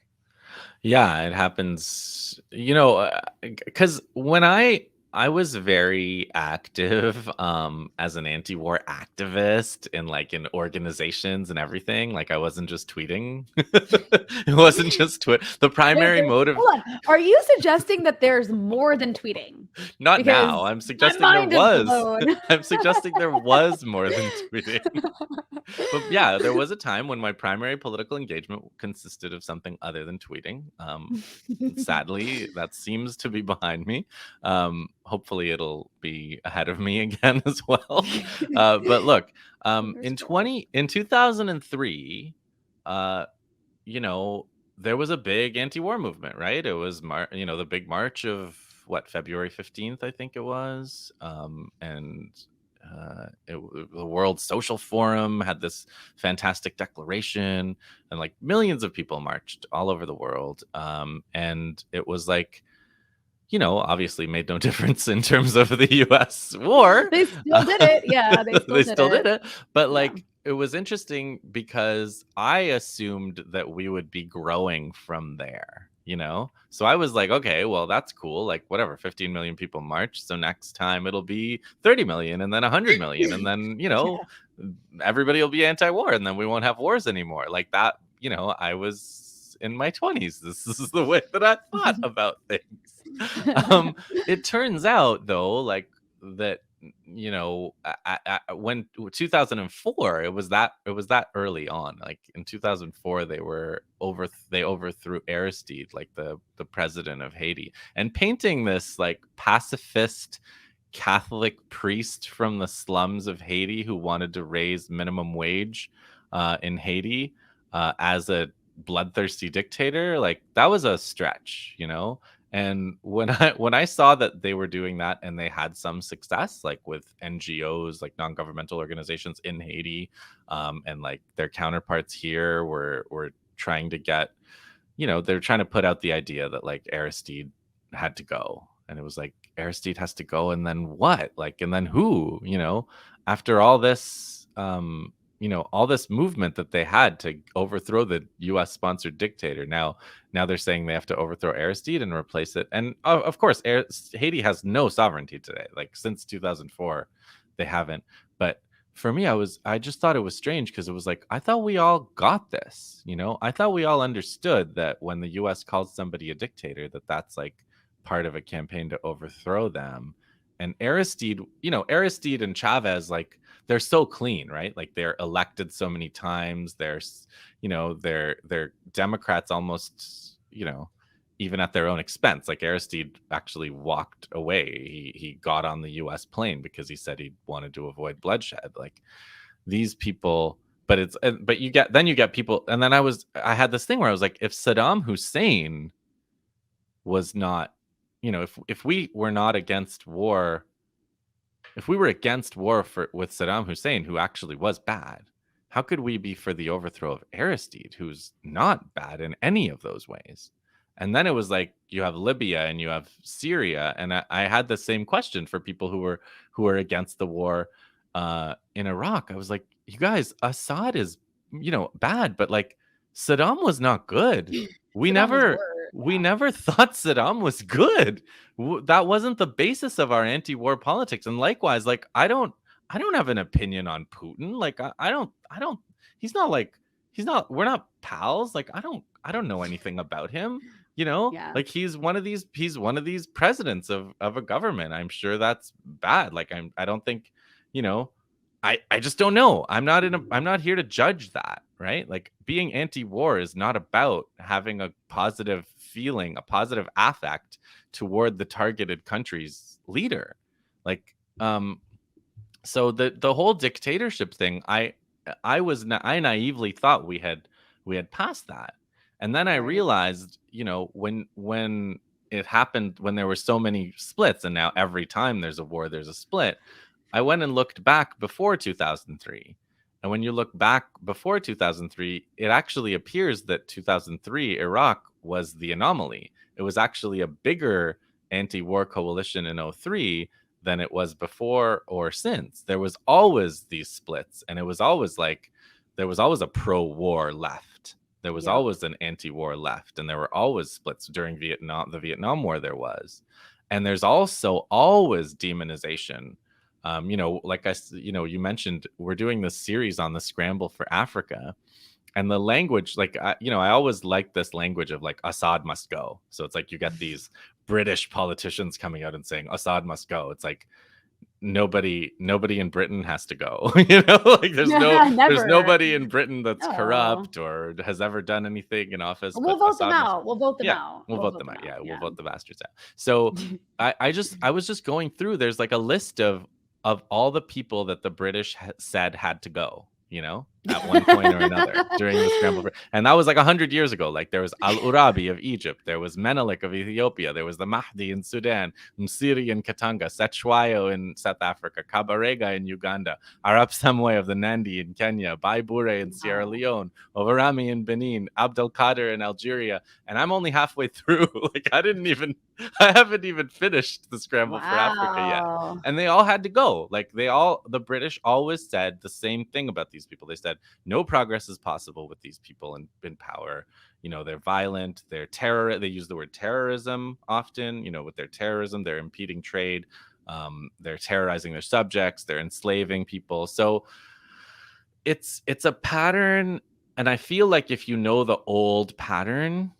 Yeah, it happens, because when I was very active as an anti-war activist in organizations and everything. Like I wasn't just tweeting. It wasn't just tweet. The Wait, primary motive. hold on. Are you suggesting that there's more than tweeting? Not now. Because I'm my suggesting there mind is was. blown. I'm suggesting there was more than tweeting. But yeah, there was a time when my primary political engagement consisted of something other than tweeting. Sadly, that seems to be behind me. Hopefully, it'll be ahead of me again as well. But look, Fingers crossed. in 2003, uh, you know, there was a big anti-war movement, right? It was the big march of what, February 15th, I think it was. And the World Social Forum had this fantastic declaration, and like millions of people marched all over the world. And it was like, obviously made no difference in terms of the US war. They still did it. Yeah, they still They did still it. did it. But Yeah. like, it was interesting because I assumed that we would be growing from there, So I was like, okay, well, that's cool. Like, whatever, 15 million people march. So next time it'll be 30 million and then 100 million. And then, Yeah. everybody will be anti war and then we won't have wars anymore. Like that, I was in my 20s. This is the way that I thought about things. It turns out though, like that, when 2004, it was that early on. Like in 2004, they overthrew Aristide, like the president of Haiti, and painting this like pacifist Catholic priest from the slums of Haiti who wanted to raise minimum wage in Haiti as a bloodthirsty dictator. Like that was a stretch. And when I saw that they were doing that and they had some success, like with NGOs, like non-governmental organizations in Haiti, and like their counterparts here were trying to get, they're trying to put out the idea that like Aristide had to go. And it was like, Aristide has to go, and then what? Like, and then who? After all this movement that they had to overthrow the U.S. sponsored dictator. Now they're saying they have to overthrow Aristide and replace it. And of course, Haiti has no sovereignty today. Like since 2004, they haven't. But for me, I just thought it was strange because it was like, I thought we all got this. I thought we all understood that when the U.S. calls somebody a dictator, that's like part of a campaign to overthrow them. And Aristide and Chavez, like they're so clean, right? Like they're elected so many times. They're Democrats almost, even at their own expense. Like Aristide actually walked away. He got on the U.S. plane because he said he wanted to avoid bloodshed. Like these people, but you get people, and then I had this thing where I was like, if Saddam Hussein was not, if we were not against war, if we were against war with Saddam Hussein, who actually was bad, how could we be for the overthrow of Aristide, who's not bad in any of those ways? And then it was like you have Libya and you have Syria, and I had the same question for people who were against the war in Iraq. I was like, you guys, Assad is bad, but like Saddam was not good. We Saddam was never worse. we never thought Saddam was good. That wasn't the basis of our anti-war politics. And likewise, like I don't have an opinion on Putin. Like I don't he's not like we're not pals. Like I don't know anything about him. Yeah. Like he's one of these presidents of a government. I'm sure that's bad. Like I don't think, I just don't know. I'm not here to judge that, right? Like being anti-war is not about having a positive feeling, a positive affect toward the targeted country's leader. Like so the whole dictatorship thing, I naively thought we had passed that. And then I realized, when it happened, when there were so many splits, and now every time there's a war, there's a split. I went and looked back before 2003. And when you look back before 2003, it actually appears that 2003 Iraq was the anomaly. It was actually a bigger anti-war coalition in 2003 than it was before or since. There was always these splits, and it was always like there was always a pro-war left. There was always an anti-war left, and there were always splits during the Vietnam War there was. And there's also always demonization. Like you mentioned, we're doing this series on the scramble for Africa, and the language, like, I always like this language of like Assad must go. So it's like you get these British politicians coming out and saying Assad must go. It's like nobody in Britain has to go. Like there's nobody in Britain that's corrupt or has ever done anything in office. We'll vote them out. We'll vote them out. We'll vote them out. Yeah, we'll vote the bastards out. So I was just going through. There's like a list of all the people that the British said had to go, at one point or another during the scramble for, and that was like 100 years ago. Like there was Al-Urabi of Egypt, there was Menelik of Ethiopia, there was the Mahdi in Sudan, Msiri in Katanga, Setshwayo in South Africa, Kabarega in Uganda, Arab Samoy of the Nandi in Kenya, Baibure in Sierra Leone, Overami in Benin, Abdel Kader in Algeria, and I'm only halfway through. Like I haven't even finished the scramble for Africa yet. And they all had to go. Like the British always said the same thing about these people. They said no progress is possible with these people in power. They're violent, they're terror. They use the word terrorism often. With their terrorism, they're impeding trade. They're terrorizing their subjects. They're enslaving people. So it's a pattern. And I feel like if you know the old pattern,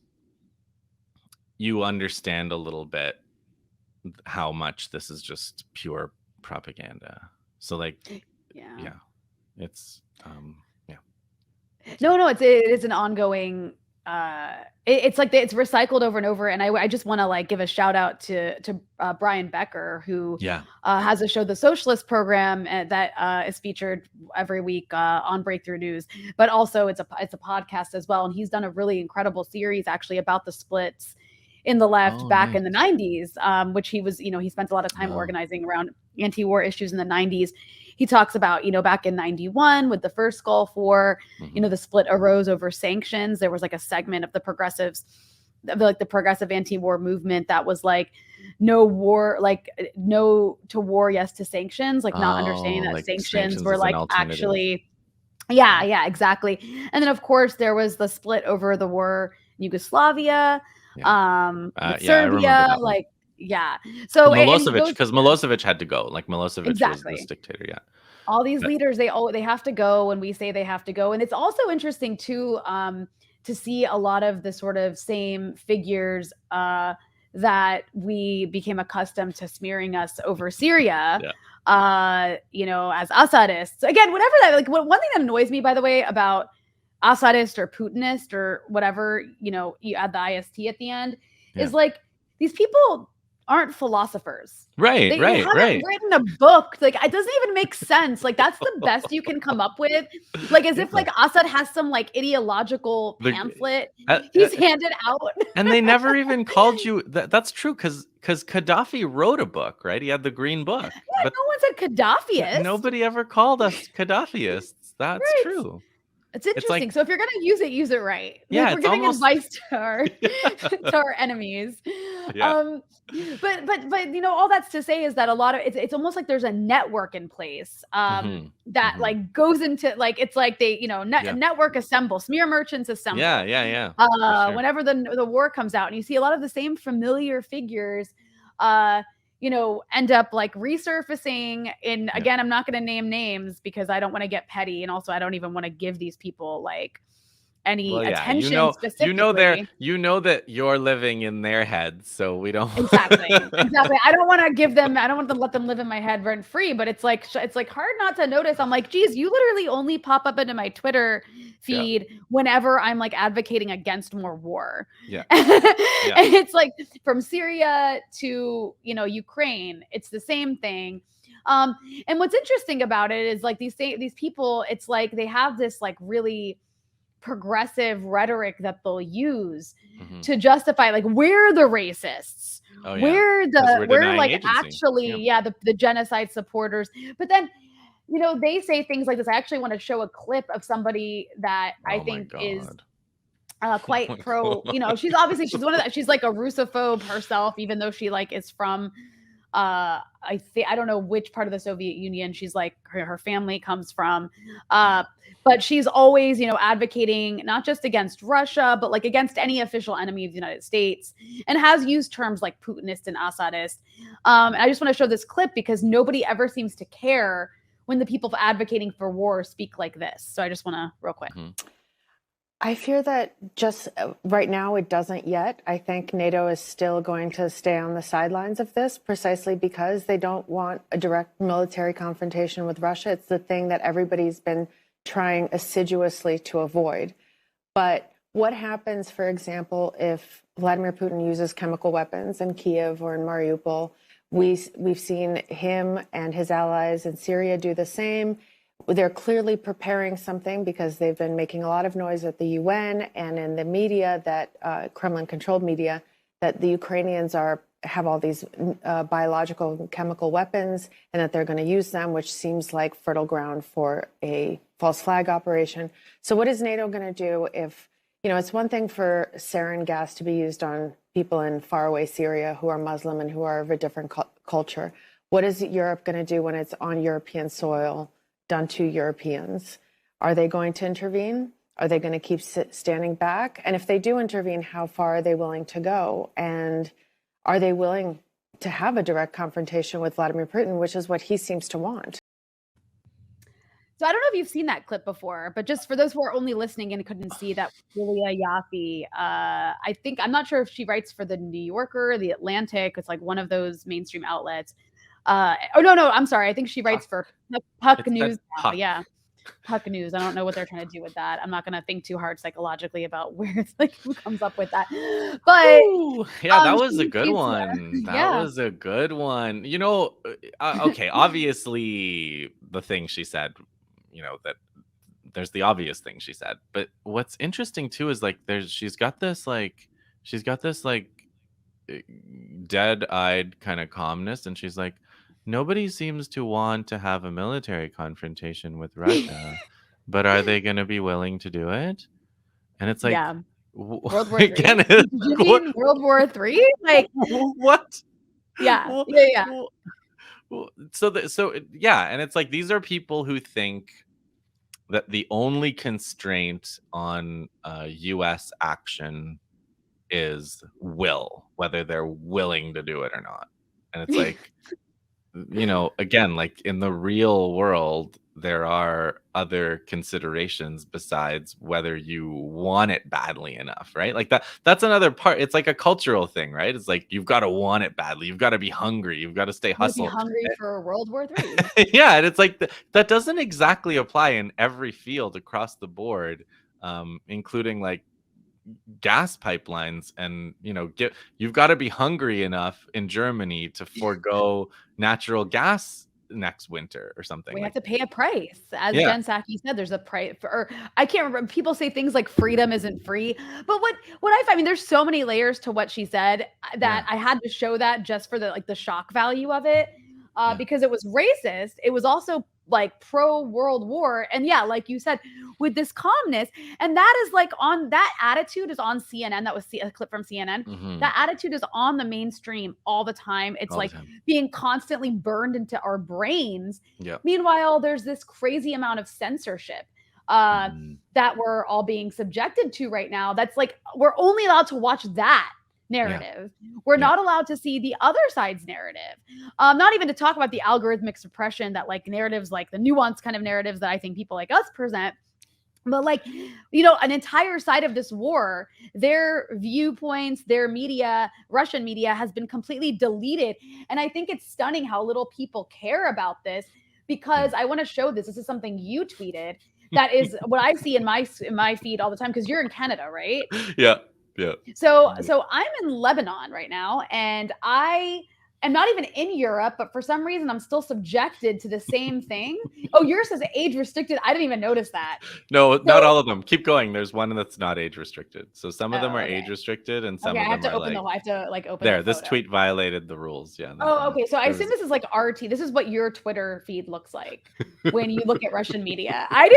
you understand a little bit how much this is just pure propaganda. So like, yeah, it's No, it is an ongoing. It's like it's recycled over and over, and I just want to like give a shout out to Brian Becker, who has a show, The Socialist Program, that is featured every week on Breakthrough News, but also it's a podcast as well, and he's done a really incredible series actually about the splits in the left back in the 90s, which he was, he spent a lot of time organizing around anti-war issues in the 90s. He talks about, back in 91 with the first Gulf War, the split arose over sanctions. There was like a segment of the progressives, like the progressive anti-war movement that was like, no war, like no to war, yes to sanctions, like not understanding that like sanctions were like actually, yeah, exactly. And then of course there was the split over the war in Yugoslavia, Serbia, like, so Milosevic, because Milosevic had to go. Like Milosevic was this dictator. All these leaders, they have to go when we say they have to go. And it's also interesting too to see a lot of the sort of same figures that we became accustomed to smearing us over Syria, as Assadists. Again, whatever that, like, one thing that annoys me, by the way, about Assadist or Putinist or whatever, you add the IST at the end, is like these people aren't philosophers. Right, They right, haven't right. written a book. Like, it doesn't even make sense. Like, that's the best you can come up with. Like, as if like Assad has some like ideological pamphlet he's handed out. And they never even called you. That's true, because Gaddafi wrote a book, right? He had the Green Book. Yeah, But no one said Gaddafiist. nobody ever called us Gaddafyists. That's Right. True. It's interesting. like, So if you're gonna use it right. Yeah, Like, we're it's giving almost- advice to our enemies. Yeah. But you know, all that's to say is that a lot of it's almost like there's a network in place that like goes into like, it's like they, you know, network assemble, smear merchants assemble. Yeah. For sure. Whenever the war comes out, and you see a lot of the same familiar figures you know, end up like resurfacing in, again, I'm not going to name names because I don't want to get petty. And also I don't even want to give these people like any attention specifically. You know that you're living in their heads, so we don't. Exactly. I don't want to let them live in my head rent free, but it's like hard not to notice. I'm like, geez, you literally only pop up into my Twitter feed whenever I'm like advocating against more war. Yeah. And it's like from Syria to, you know, Ukraine, it's the same thing. And what's interesting about it is like these people, it's like they have this like really progressive rhetoric that they'll use to justify like, we're the racists. We're like agency. Actually the genocide supporters. But then, you know, they say things like this. I actually want to show a clip of somebody that I think is quite pro, you know, she's one of that, she's like a Russophobe herself, even though she like is from I don't know which part of the Soviet Union she's like her family comes from, but she's always, you know, advocating not just against Russia, but like against any official enemy of the United States, and has used terms like Putinist and Assadist. And I just want to show this clip because nobody ever seems to care when the people advocating for war speak like this. So I just want to real quick. I fear that just right now it doesn't yet. I think NATO is still going to stay on the sidelines of this precisely because they don't want a direct military confrontation with Russia. It's the thing that everybody's been trying assiduously to avoid. But what happens, for example, if Vladimir Putin uses chemical weapons in Kiev or in Mariupol? We've seen him and his allies in Syria do the same. They're clearly preparing something because they've been making a lot of noise at the UN and in the media, that Kremlin-controlled media, that the Ukrainians have all these biological and chemical weapons and that they're going to use them, which seems like fertile ground for a false flag operation. So what is NATO going to do if, you know, it's one thing for sarin gas to be used on people in faraway Syria who are Muslim and who are of a different culture. What is Europe going to do when it's on European soil, done to Europeans? Are they going to intervene? Are they going to keep standing back? And if they do intervene, how far are they willing to go? And are they willing to have a direct confrontation with Vladimir Putin, which is what he seems to want? So I don't know if you've seen that clip before, but just for those who are only listening and couldn't see, that Julia Yaffe, I'm not sure if she writes for the New Yorker or the Atlantic. It's like one of those mainstream outlets. No, I'm sorry. I think she writes for Puck News now. Yeah, Puck News. I don't know what they're trying to do with that. I'm not going to think too hard psychologically about where it's like who comes up with that. But that was a good one. That was a good one. You know, okay, obviously the thing she said, you know, that there's the obvious thing she said, but what's interesting too is like she's got this dead-eyed kind of calmness, and she's like, nobody seems to want to have a military confrontation with Russia, but are they going to be willing to do it? And it's like, World War III? Again, you mean World War III? Like what? Yeah. So and it's like these are people who think that the only constraint on U.S. action is will, whether they're willing to do it or not. And it's like, you know, again, like in the real world, there are other considerations besides whether you want it badly enough, right? Like that's another part. It's like a cultural thing, right? It's like you've got to want it badly. You've got to be hungry. You've got to stay hustle. Be hungry for World War III. Yeah, and it's like that doesn't exactly apply in every field across the board, including like, gas pipelines, and you've got to be hungry enough in Germany to forego natural gas next winter or something. We like have to pay a price. As Yeah. Jen Psaki said, there's a price for, or I can't remember. People say things like freedom isn't free. But what I find, I mean, there's so many layers to what she said that I had to show that just for the shock value of it. Because it was racist. It was also like pro World War. And yeah, like you said, with this calmness. And that is like that attitude is on CNN. That was a clip from CNN. Mhm. That attitude is on the mainstream all the time. It's All the like time. being constantly burned into our brains. Yep. Meanwhile, there's this crazy amount of censorship that we're all being subjected to right now. That's like, we're only allowed to watch that narrative. We're not allowed to see the other side's narrative. Not even to talk about the algorithmic suppression that like narratives, like the nuance kind of narratives that I think people like us present. But like, an entire side of this war, their viewpoints, their media, Russian media has been completely deleted. And I think it's stunning how little people care about this, because I want to show this. This is something you tweeted. That is what I see in my feed all the time, because you're in Canada, right? Yeah. So I'm in Lebanon right now, and I am not even in Europe, but for some reason I'm still subjected to the same thing. Oh, yours says age restricted. I didn't even notice that. No, not all of them. Keep going. There's one that's not age restricted. So some of them are age restricted, and some of them are like. I have to open. There, this tweet violated the rules. Yeah. Oh, okay. So I assume this is like RT. This is what your Twitter feed looks like when you look at Russian media. I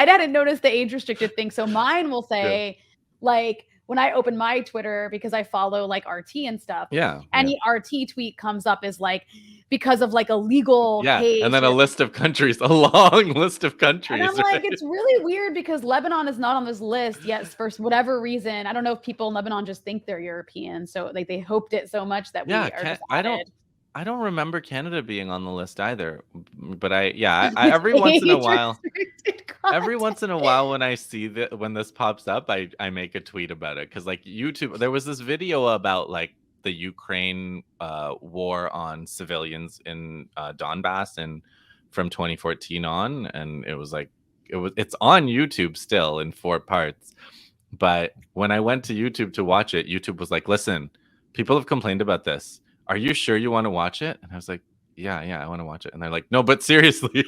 hadn't noticed the age restricted thing. So mine will say like, when I open my Twitter, because I follow like RT and stuff, any RT tweet comes up is like, because of like a legal case. And then a list of countries, a long list of countries. And I'm like, it's really weird because Lebanon is not on this list yet for whatever reason. I don't know if people in Lebanon just think they're European, so like they hoped it so much that we are just added. I don't remember Canada being on the list either, but I every once in a while, when I see that, when this pops up, I make a tweet about it, because like YouTube, there was this video about like the Ukraine war on civilians in Donbass and from 2014 on, and it's on YouTube still in 4 parts. But when I went to YouTube to watch it, YouTube was like, "Listen, people have complained about this. Are you sure you want to watch it?" And I was like, yeah, I want to watch it. And they're like, "No, but seriously,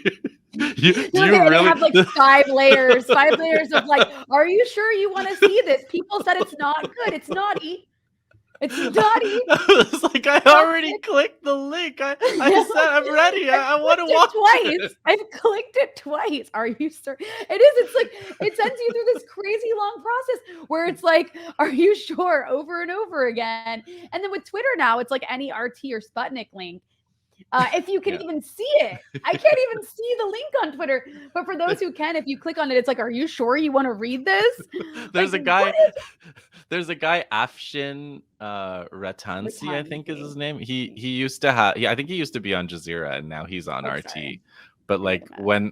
do you really have like 5 layers of like, are you sure you want to see this? People said it's not good. It's naughty. It's naughty." It's like, I already clicked the link. I said I'm ready. I want to watch it twice. I've clicked it twice. Are you sure? It is. It's like it sends you through this crazy long process where it's like, "Are you sure?" over and over again. And then with Twitter now, it's like any RT or Sputnik link. If you can even see it. I can't even see the link on Twitter. But for those who can, if you click on it, it's like, "Are you sure you want to read this?" There's a guy, Afshin Ratansi, I think is his name. He used to have, I think he used to be on Jazeera, and now he's on RT. Sorry. But like when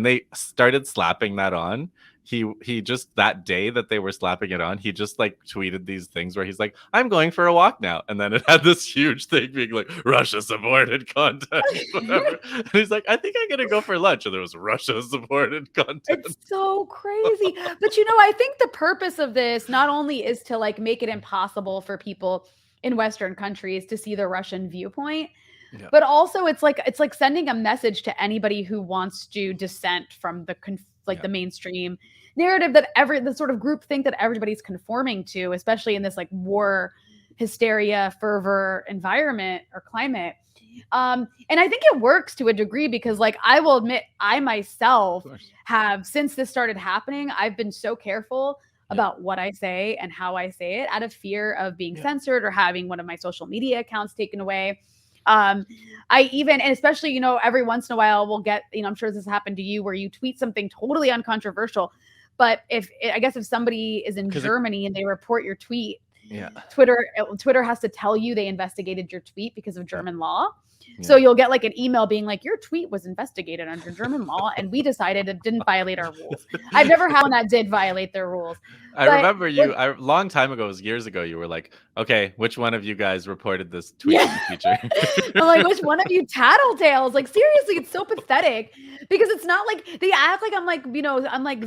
they started slapping that on, he just, that day that they were slapping it on, he just like tweeted these things where he's like, "I'm going for a walk now," and then it had this huge thing being like, "Russia supported content," whatever. And he's like, "I think I'm gonna go for lunch," and there was Russia supported content. It's so crazy. But I think the purpose of this not only is to like make it impossible for people in Western countries to see the Russian viewpoint, but also it's like sending a message to anybody who wants to dissent from the the mainstream narrative that the sort of group think that everybody's conforming to, especially in this like war hysteria fervor environment or climate. And I think it works to a degree, because like I will admit, I myself have, since this started happening, I've been so careful about what I say and how I say it, out of fear of being censored or having one of my social media accounts taken away. I even, and especially, every once in a while we'll get, I'm sure this has happened to you, where you tweet something totally uncontroversial, but if somebody is in Germany and they report your tweet, Yeah. Twitter has to tell you they investigated your tweet because of German law. So you'll get like an email being like, your tweet was investigated under German law and we decided it didn't violate our rules. I've never had one that did violate their rules. I remember you a long time ago, it was years ago, you were like, okay, which one of you guys reported this tweet feature? I'm like, which one of you tattletales? Like, seriously, it's so pathetic because it's not like they act like I'm like, you know, I'm like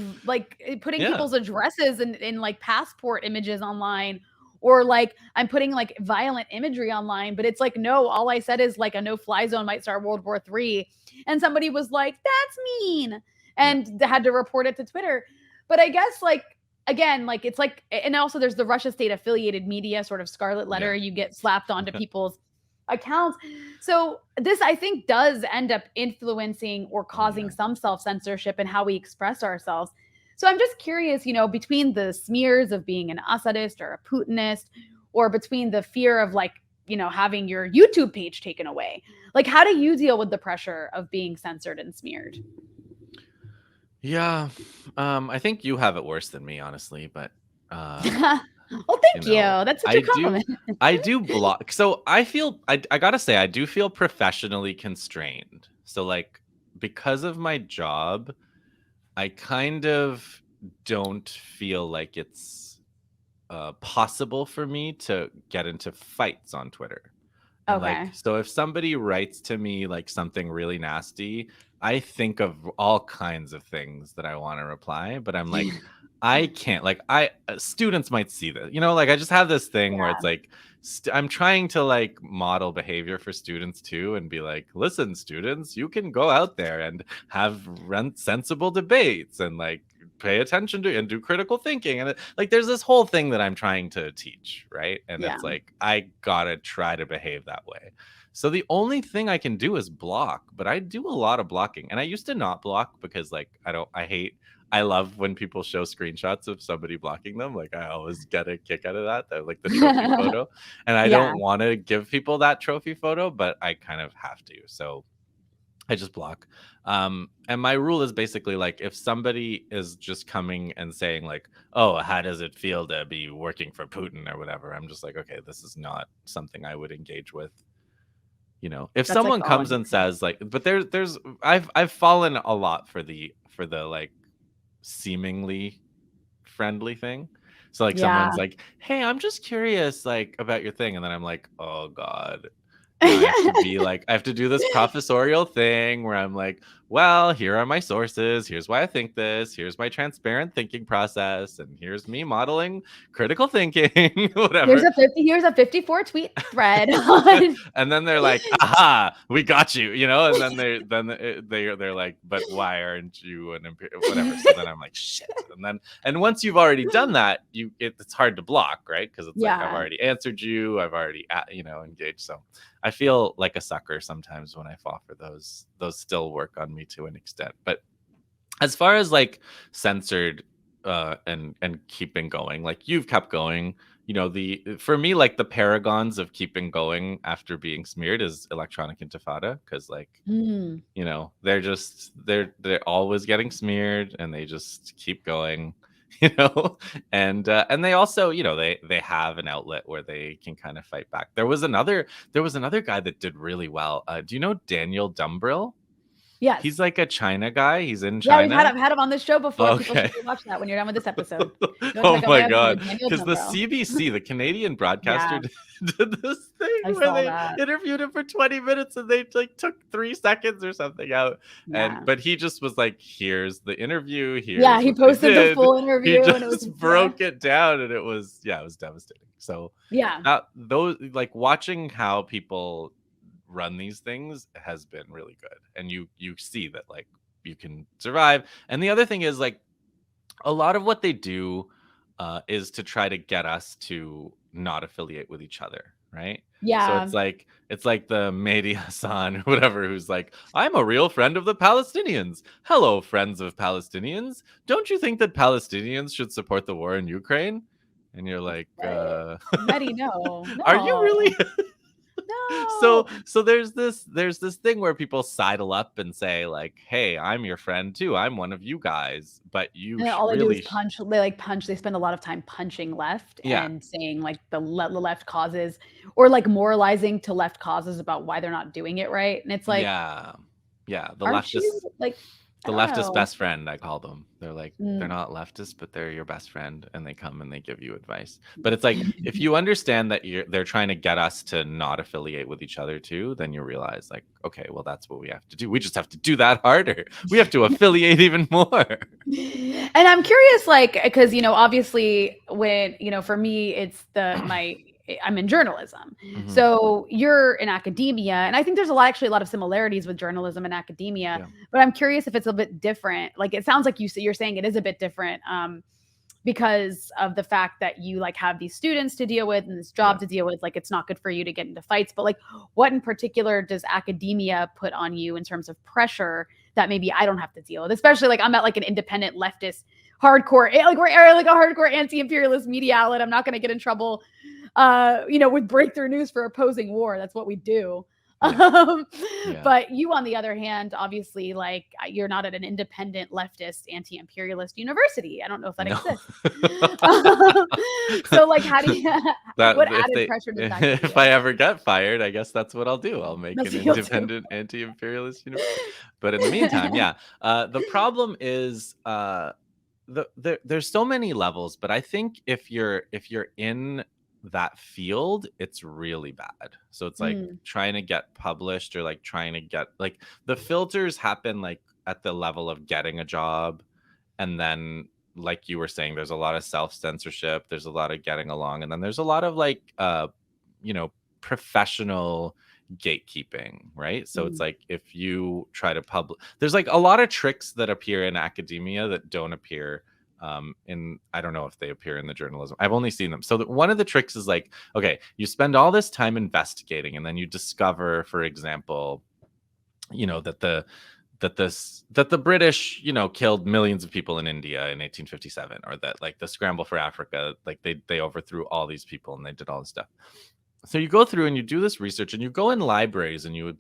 putting people's addresses in like passport images online, or like I'm putting like violent imagery online, but it's like, no, all I said is like a no-fly zone might start World War III. And somebody was like, that's mean. And had to report it to Twitter. But I guess like, again, like it's like, and also there's the Russia state affiliated media sort of scarlet letter you get slapped onto people's accounts. So this, I think, does end up influencing or causing some self-censorship in how we express ourselves. So I'm just curious, you know, between the smears of being an Assadist or a Putinist, or between the fear of like, you know, having your YouTube page taken away, like how do you deal with the pressure of being censored and smeared? Yeah, I think you have it worse than me, honestly, but well, thank you. That's such a compliment. I do block. So I feel, I gotta say, I do feel professionally constrained. So like, because of my job, I kind of don't feel like it's possible for me to get into fights on Twitter. And like, so if somebody writes to me like something really nasty, I think of all kinds of things that I want to reply, but I'm like, I can't, like, students might see this, you know, like I just have this thing where it's like, I'm trying to like model behavior for students too, and be like, listen, students, you can go out there and run sensible debates and like pay attention to and do critical thinking. And like, there's this whole thing that I'm trying to teach. Right. And it's like, I gotta try to behave that way. So the only thing I can do is block, but I do a lot of blocking. And I used to not block because like, I love when people show screenshots of somebody blocking them. Like I always get a kick out of that like the trophy photo. And I don't want to give people that trophy photo, but I kind of have to. So I just block. And my rule is basically like, if somebody is just coming and saying like, oh, how does it feel to be working for Putin or whatever? I'm just like, okay, this is not something I would engage with. You know, if someone comes and says like, but I've fallen a lot for the like seemingly friendly thing. So like someone's like, hey, I'm just curious like about your thing. And then I'm like, oh God. I have to be like, I have to do this professorial thing where I'm like, well, here are my sources. Here's why I think this. Here's my transparent thinking process. And here's me modeling critical thinking, whatever. Here's a 54 tweet thread. And then they're like, aha, we got you, you know? And then they're like, but why aren't you an imperial, whatever. So then I'm like, shit. And once you've already done that, it's hard to block, right? Because it's like, I've already answered you. I've already, engaged. So I feel like a sucker sometimes when I fall for those. Those still work on me to an extent. But as far as like censored and keeping going, like you've kept going, you know, for me, like the paragons of keeping going after being smeared is Electronic Intifada, because like you know, they're always getting smeared and they just keep going. You know, and they also, you know, they have an outlet where they can kind of fight back. There was another guy that did really well. Do you know Daniel Dumbrill? Yes. He's like a China guy. He's in China. Yeah, we've had him on this show before. Okay. People should watch that when you're done with this episode. Oh my God. Because the CBC, the Canadian broadcaster, did this thing where they interviewed him for 20 minutes and they like took 3 seconds or something out. But he just was like, here's the interview. He posted the full interview. He just and it was broke it down and it was devastating. So those, like, watching how people run these things has been really good, and you see that like you can survive. And the other thing is like a lot of what they do is to try to get us to not affiliate with each other, right? So it's like the Mehdi Hassan or whatever who's like, I'm a real friend of the Palestinians. Hello, friends of Palestinians. Don't you think that Palestinians should support the war in Ukraine? And you're like, Mehdi, no. Are you really? So No. so there's this thing where people sidle up and say like, hey, I'm your friend too, I'm one of you guys, but you And then all they do is really punch. They like punch. They spend a lot of time punching left yeah, and saying like the left causes, or like moralizing to left causes about why they're not doing it right. And it's like, yeah, yeah, aren't you like, I the don't leftist know. best friend, I call them. They're like, they're Mm. not leftist, but they're your best friend, and they come and they give you advice. But it's like, if you understand that they're trying to get us to not affiliate with each other too, then you realize like, okay, well, that's what we have to do. We just have to do that harder. We have to affiliate even more. And I'm curious, like, because obviously, when for me, it's I'm in journalism, Mhm. so you're in academia, and I think there's actually a lot of similarities with journalism and academia. Yeah. But I'm curious if it's a bit different. Like, it sounds like you're saying it is a bit different, because of the fact that you like have these students to deal with and this job Yeah. to deal with. Like, it's not good for you to get into fights. But like, what in particular does academia put on you in terms of pressure that maybe I don't have to deal with? Especially like I'm at like an independent leftist hardcore, like we're like a hardcore anti-imperialist media outlet. I'm not going to get in trouble, with breakthrough news for opposing war. That's what we do. Yeah. Yeah. But you, on the other hand, obviously, like you're not at an independent leftist anti-imperialist university. I don't know if that No. exists. So, like, how do you? That What if added they pressure does that give if you? I ever get fired, I guess that's what I'll do. I'll make That's an what you'll do. independent anti-imperialist university. But in the meantime, yeah. The problem is there's so many levels, but I think if you're in that field, it's really bad. So it's like Mm, trying to get published, or like trying to get like the filters happen like at the level of getting a job, and then like you were saying, there's a lot of self-censorship, there's a lot of getting along, and then there's a lot of like you know professional gatekeeping, right? So it's mm. like if you try to publish, there's like a lot of tricks that appear in academia that don't appear in, I don't know if they appear in the journalism. I've only seen them. So one of the tricks is like, okay, you spend all this time investigating, and then you discover, for example, that the British, killed millions of people in India in 1857, or that like the scramble for Africa, like they overthrew all these people and they did all this stuff. So you go through and you do this research, and you go in libraries, and you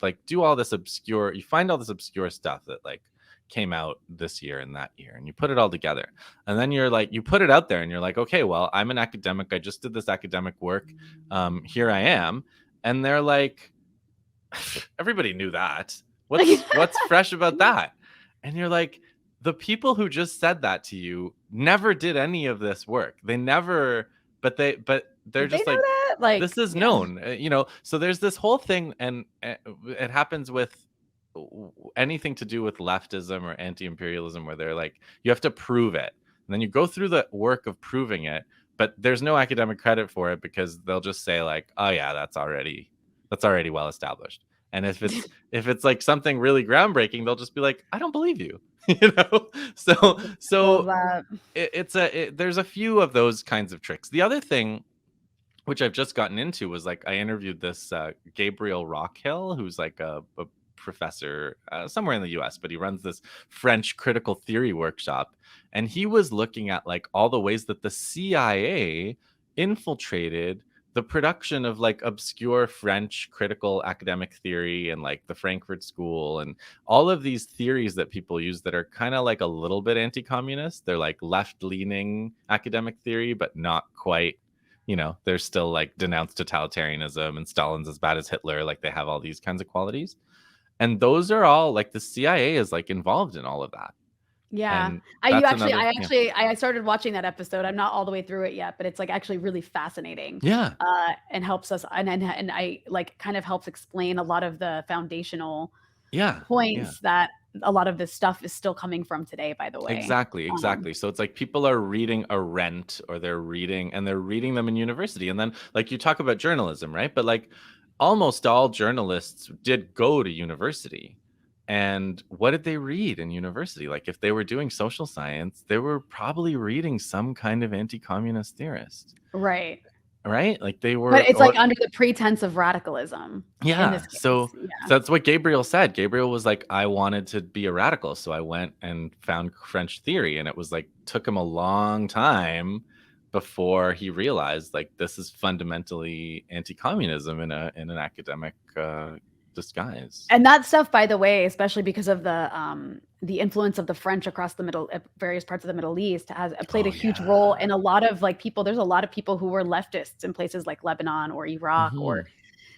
like do all this obscure, you find all this obscure stuff that like came out this year and that year, and you put it all together, and then you're like, you put it out there, and you're like, okay, well, I'm an academic, I just did this academic work, here I am. And they're like, everybody knew that. What's fresh about that? And you're like, the people who just said that to you never did any of this work. They never, but they're Did they just know like, that? Like, this is yeah. known, so there's this whole thing, and it happens with anything to do with leftism or anti-imperialism, where they're like, you have to prove it, and then you go through the work of proving it, but there's no academic credit for it, because they'll just say like, oh yeah, that's already well established. And if it's like something really groundbreaking, they'll just be like, I don't believe you. so Well, that. there's a few of those kinds of tricks. The other thing, which I've just gotten into, was like, I interviewed this Gabriel Rockhill, who's like a professor somewhere in the US, but he runs this French critical theory workshop, and he was looking at like all the ways that the CIA infiltrated the production of like obscure French critical academic theory, and like the Frankfurt School, and all of these theories that people use that are kind of like a little bit anti-communist. They're like left-leaning academic theory, but not quite. They're still like denounce totalitarianism, and Stalin's as bad as Hitler. Like they have all these kinds of qualities. And those are all like, the CIA is like involved in all of that. Yeah. And I you that's actually another, I yeah. actually I started watching that episode. I'm not all the way through it yet, but it's like actually really fascinating. Yeah. And helps us, and I like kind of helps explain a lot of the foundational Yeah. points that a lot of this stuff is still coming from today, by the way. Exactly. So it's like people are reading Arendt, or they're reading them in university. And then like you talk about journalism, right? But like almost all journalists did go to university. And what did they read in university? Like if they were doing social science, they were probably reading some kind of anti-communist theorist. Right. Right? Like they were, But it's like under the pretense of radicalism in yeah. this case. So Yeah. that's what Gabriel said. Gabriel was like, I wanted to be a radical, so I went and found French theory, and it was like took him a long time, before he realized like this is fundamentally anti-communism in an academic disguise. And that stuff, by the way, especially because of the influence of the French across the various parts of the Middle East, has played a huge role in a lot of like people. There's a lot of people who were leftists in places like Lebanon or Iraq or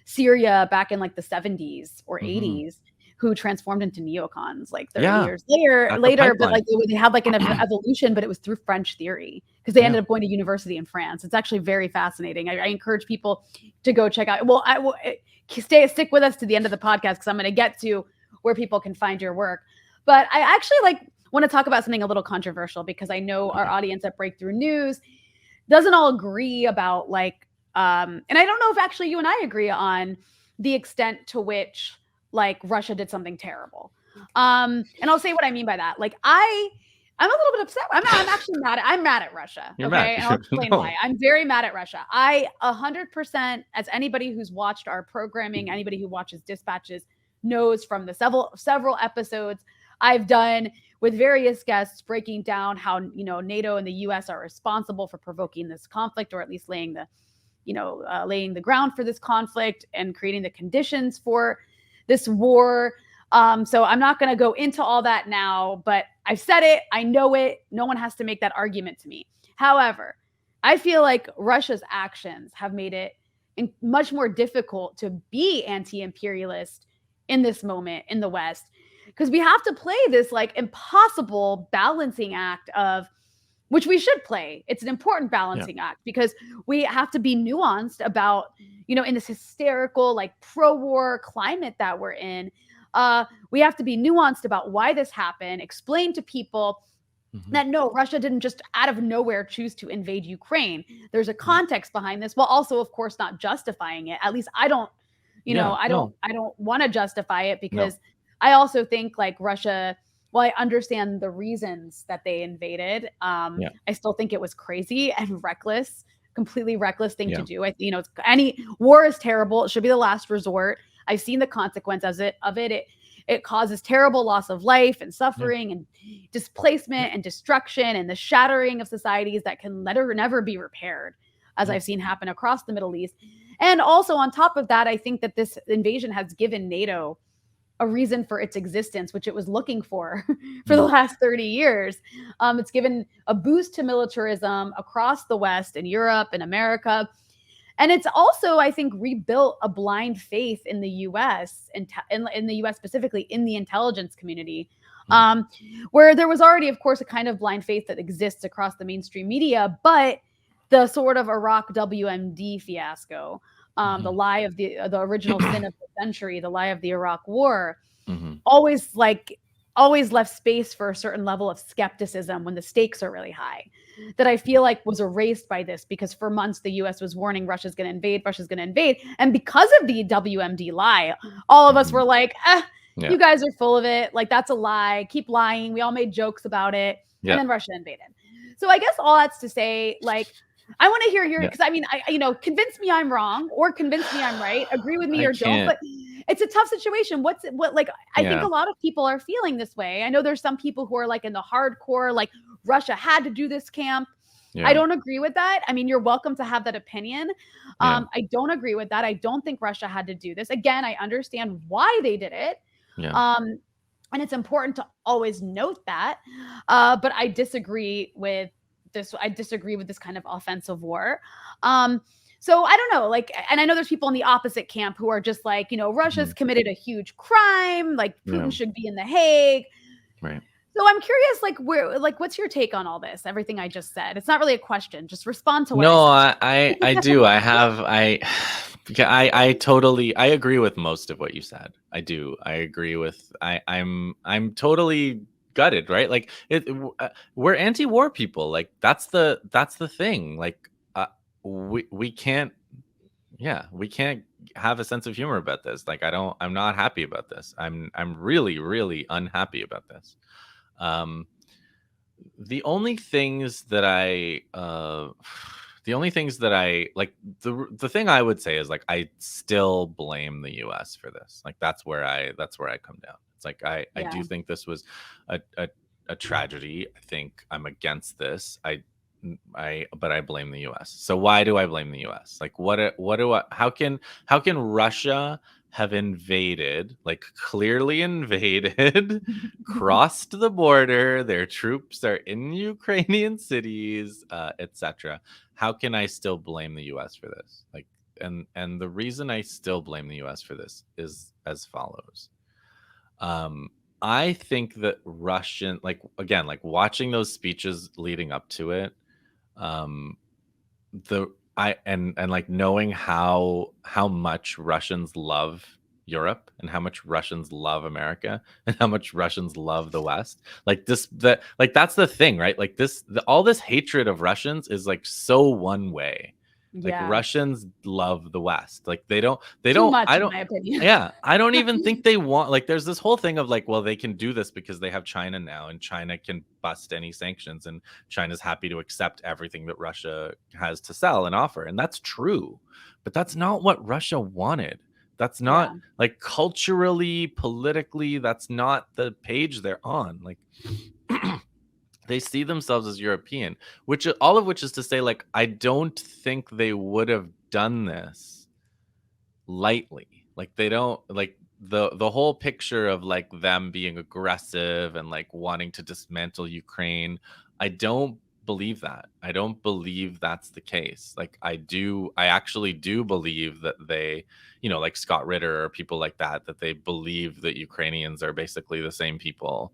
Syria back in like the 70s or 80s who transformed into neocons like 30 years later. But like they had like an evolution, but it was through French theory because they ended up going to university in France. It's actually very fascinating. I encourage people to go check out. Well, stick with us to the end of the podcast because I'm going to get to where people can find your work. But I actually want to talk about something a little controversial because I know our audience at Breakthrough News doesn't all agree about like, and I don't know if actually you and I agree on the extent to which like Russia did something terrible. And I'll say what I mean by that. Like I'm a little bit upset. I'm actually mad. I'm mad at Russia. You're okay, mad. And I'll explain why. I'm very mad at Russia. I 100%, as anybody who's watched our programming, anybody who watches Dispatches knows from the several episodes I've done with various guests breaking down how NATO and the US are responsible for provoking this conflict, or at least laying the ground for this conflict and creating the conditions for this war. So I'm not going to go into all that now, but I've said it. I know it. No one has to make that argument to me. However, I feel like Russia's actions have made it much more difficult to be anti-imperialist in this moment in the West, because we have to play this like impossible balancing act of which we should play. It's an important balancing act because we have to be nuanced about, in this hysterical, like pro-war climate that we're in. We have to be nuanced about why this happened, explain to people that no, Russia didn't just out of nowhere choose to invade Ukraine. There's a context behind this, while also, of course, not justifying it. At least I don't, I don't want to justify it because I also think like Russia, well, I understand the reasons that they invaded. I still think it was crazy and reckless, completely reckless thing to do. Any war is terrible. It should be the last resort. I've seen the consequences of it. It causes terrible loss of life and suffering and displacement and destruction and the shattering of societies that can never be repaired, as I've seen happen across the Middle East. And also on top of that, I think that this invasion has given NATO a reason for its existence, which it was looking for the last 30 years. It's given a boost to militarism across the West and Europe and America. And it's also, I think, rebuilt a blind faith in the U.S. and in the U.S. specifically in the intelligence community, where there was already, of course, a kind of blind faith that exists across the mainstream media. But the sort of Iraq WMD fiasco, the lie of the original sin of the century, the lie of the Iraq War, always left space for a certain level of skepticism when the stakes are really high, that I feel like was erased by this, because for months the US was warning Russia's going to invade. And because of the WMD lie, all of us were like, you guys are full of it. Like, that's a lie. Keep lying. We all made jokes about it. And then Russia invaded. So I guess all that's to say, like, I want to hear your, because I mean, convince me I'm wrong or convince me I'm right. Agree with me or don't. But it's a tough situation. I think a lot of people are feeling this way. I know there's some people who are like in the hardcore, like Russia had to do this camp. I don't agree with that. I mean, you're welcome to have that opinion. I don't agree with that. I don't think Russia had to do this. Again, I understand why they did it. And it's important to always note that. But I disagree with this. I disagree with this kind of offensive war. So I don't know, like, and I know there's people in the opposite camp who are just like, Russia's committed a huge crime, like Putin should be in The Hague. Right. So I'm curious, what's your take on all this? Everything I just said. It's not really a question. Just respond to what I said. I do. I totally agree with most of what you said. I do. I agree with. I'm totally gutted, right? Like we're anti-war people. Like that's the thing. Like we can't have a sense of humor about this. Like I'm not happy about this. I'm really, really unhappy about this. The only things that I like, the thing I would say is like I still blame the US for this. Like that's where I come down. It's like I do think this was a tragedy. I think I'm against this. but I blame the US. So why do I blame the US? Like how can Russia have invaded, like clearly invaded, crossed the border, their troops are in Ukrainian cities, etc. How can I still blame the US for this? Like, and the reason I still blame the US for this is as follows. I think that Russian, like again, like watching those speeches leading up to it, um, the I and like knowing how much Russians love Europe and how much Russians love America and how much Russians love the West. Like that's the thing, right? Like all this hatred of Russians is like so one way. Like Yeah. Russians love the West. Like they Too don't much, I in don't my opinion. yeah, I don't even think they want, like there's this whole thing of like, well, they can do this because they have China now and China can bust any sanctions and China's happy to accept everything that Russia has to sell and offer. And that's true. But that's not what Russia wanted. That's not Yeah. like culturally, politically, that's not the page they're on. Like they see themselves as European, which all of which is to say, like, I don't think they would have done this lightly. Like they don't, like the whole picture of like them being aggressive and like wanting to dismantle Ukraine. I don't believe that. I don't believe that's the case. Like I actually do believe that they, like Scott Ritter or people like that they believe that Ukrainians are basically the same people.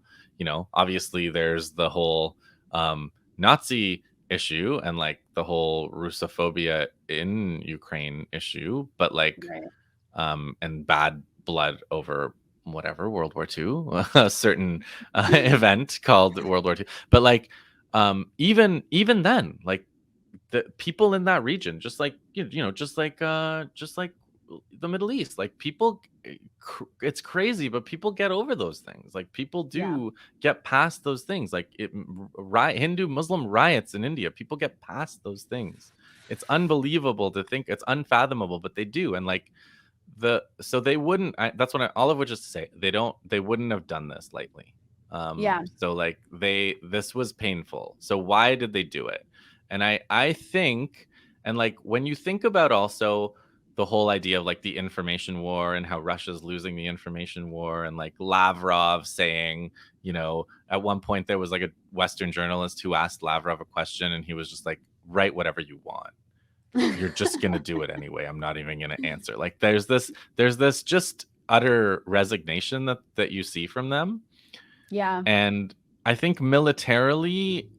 Obviously there's the whole Nazi issue and like the whole Russophobia in Ukraine issue, but like Right. and bad blood over whatever World War II, a certain event called World War II. But like even then, like the people in that region, just like just like the Middle East, like people, it's crazy, but people get over those things. Like people Yeah. do get past those things. Like Hindu Muslim riots in India, people get past those things. It's unbelievable to think, it's unfathomable, but they do. And like so they wouldn't, that's what all of which is to say, they wouldn't have done this lightly. Yeah. So like this was painful. So why did they do it? And I think, and like when you think about also the whole idea of like the information war and how Russia's losing the information war, and like Lavrov saying, at one point there was like a Western journalist who asked Lavrov a question and he was just like, write whatever you want. You're just going to do it anyway. I'm not even going to answer. Like there's this just utter resignation that you see from them. Yeah. And I think militarily,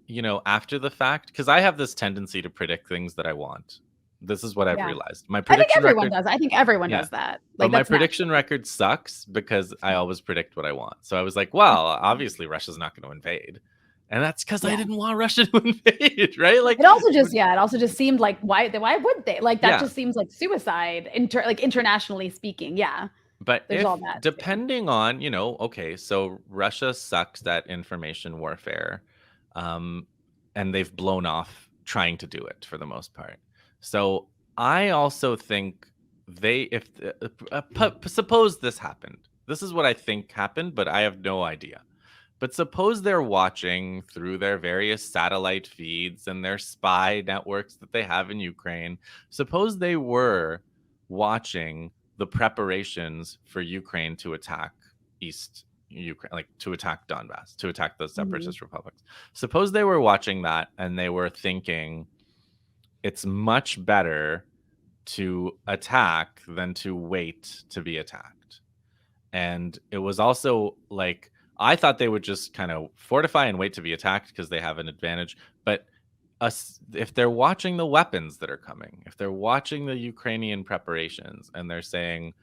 after the fact, because I have this tendency to predict things that I want. This is what I've realized. My prediction I think everyone record, does. I think everyone does that. Like, but my prediction record sucks because I always predict what I want. So I was like, well, obviously Russia's not going to invade. And that's because I didn't want Russia to invade, right? Like it also just seemed like why would they? Like that just seems like suicide, like internationally speaking. Yeah. But there's all that depending on, okay, so Russia sucks at information warfare, and they've blown off trying to do it for the most part. So I also think suppose this happened. This is what I think happened, but I have no idea. But suppose they're watching through their various satellite feeds and their spy networks that they have in Ukraine. Suppose they were watching the preparations for Ukraine to attack East Ukraine, like to attack Donbass, to attack those separatist republics. Suppose they were watching that and they were thinking it's much better to attack than to wait to be attacked. And it was also like, I thought they would just kind of fortify and wait to be attacked because they have an advantage. But if they're watching the weapons that are coming, if they're watching the Ukrainian preparations and they're saying,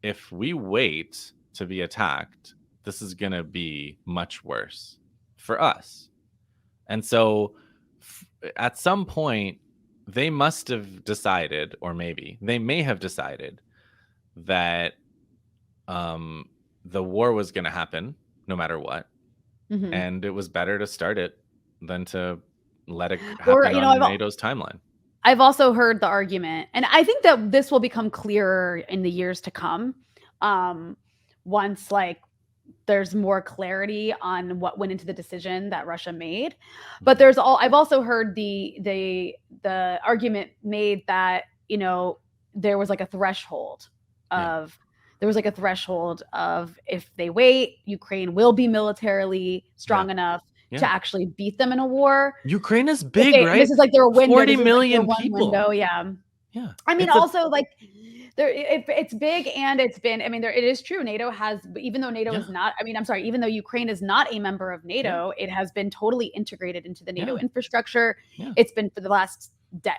if we wait to be attacked, this is going to be much worse for us. And so at some point, they must have decided, or maybe they may have decided that the war was going to happen no matter what. And it was better to start it than to let it happen on NATO's timeline. I've also heard the argument, and I think that this will become clearer in the years to come. Once like there's more clarity on what went into the decision that Russia made. But I've also heard the argument made that, you know, there was like a threshold of if they wait, Ukraine will be militarily strong enough to actually beat them in a war. Ukraine is big, right? This is like their window. 40 million people. Window, yeah. I mean, also like it's big, and it's been. I mean, it is true. NATO has, even though NATO is not. I mean, I'm sorry. Even though Ukraine is not a member of NATO, it has been totally integrated into the NATO infrastructure. It's been for the last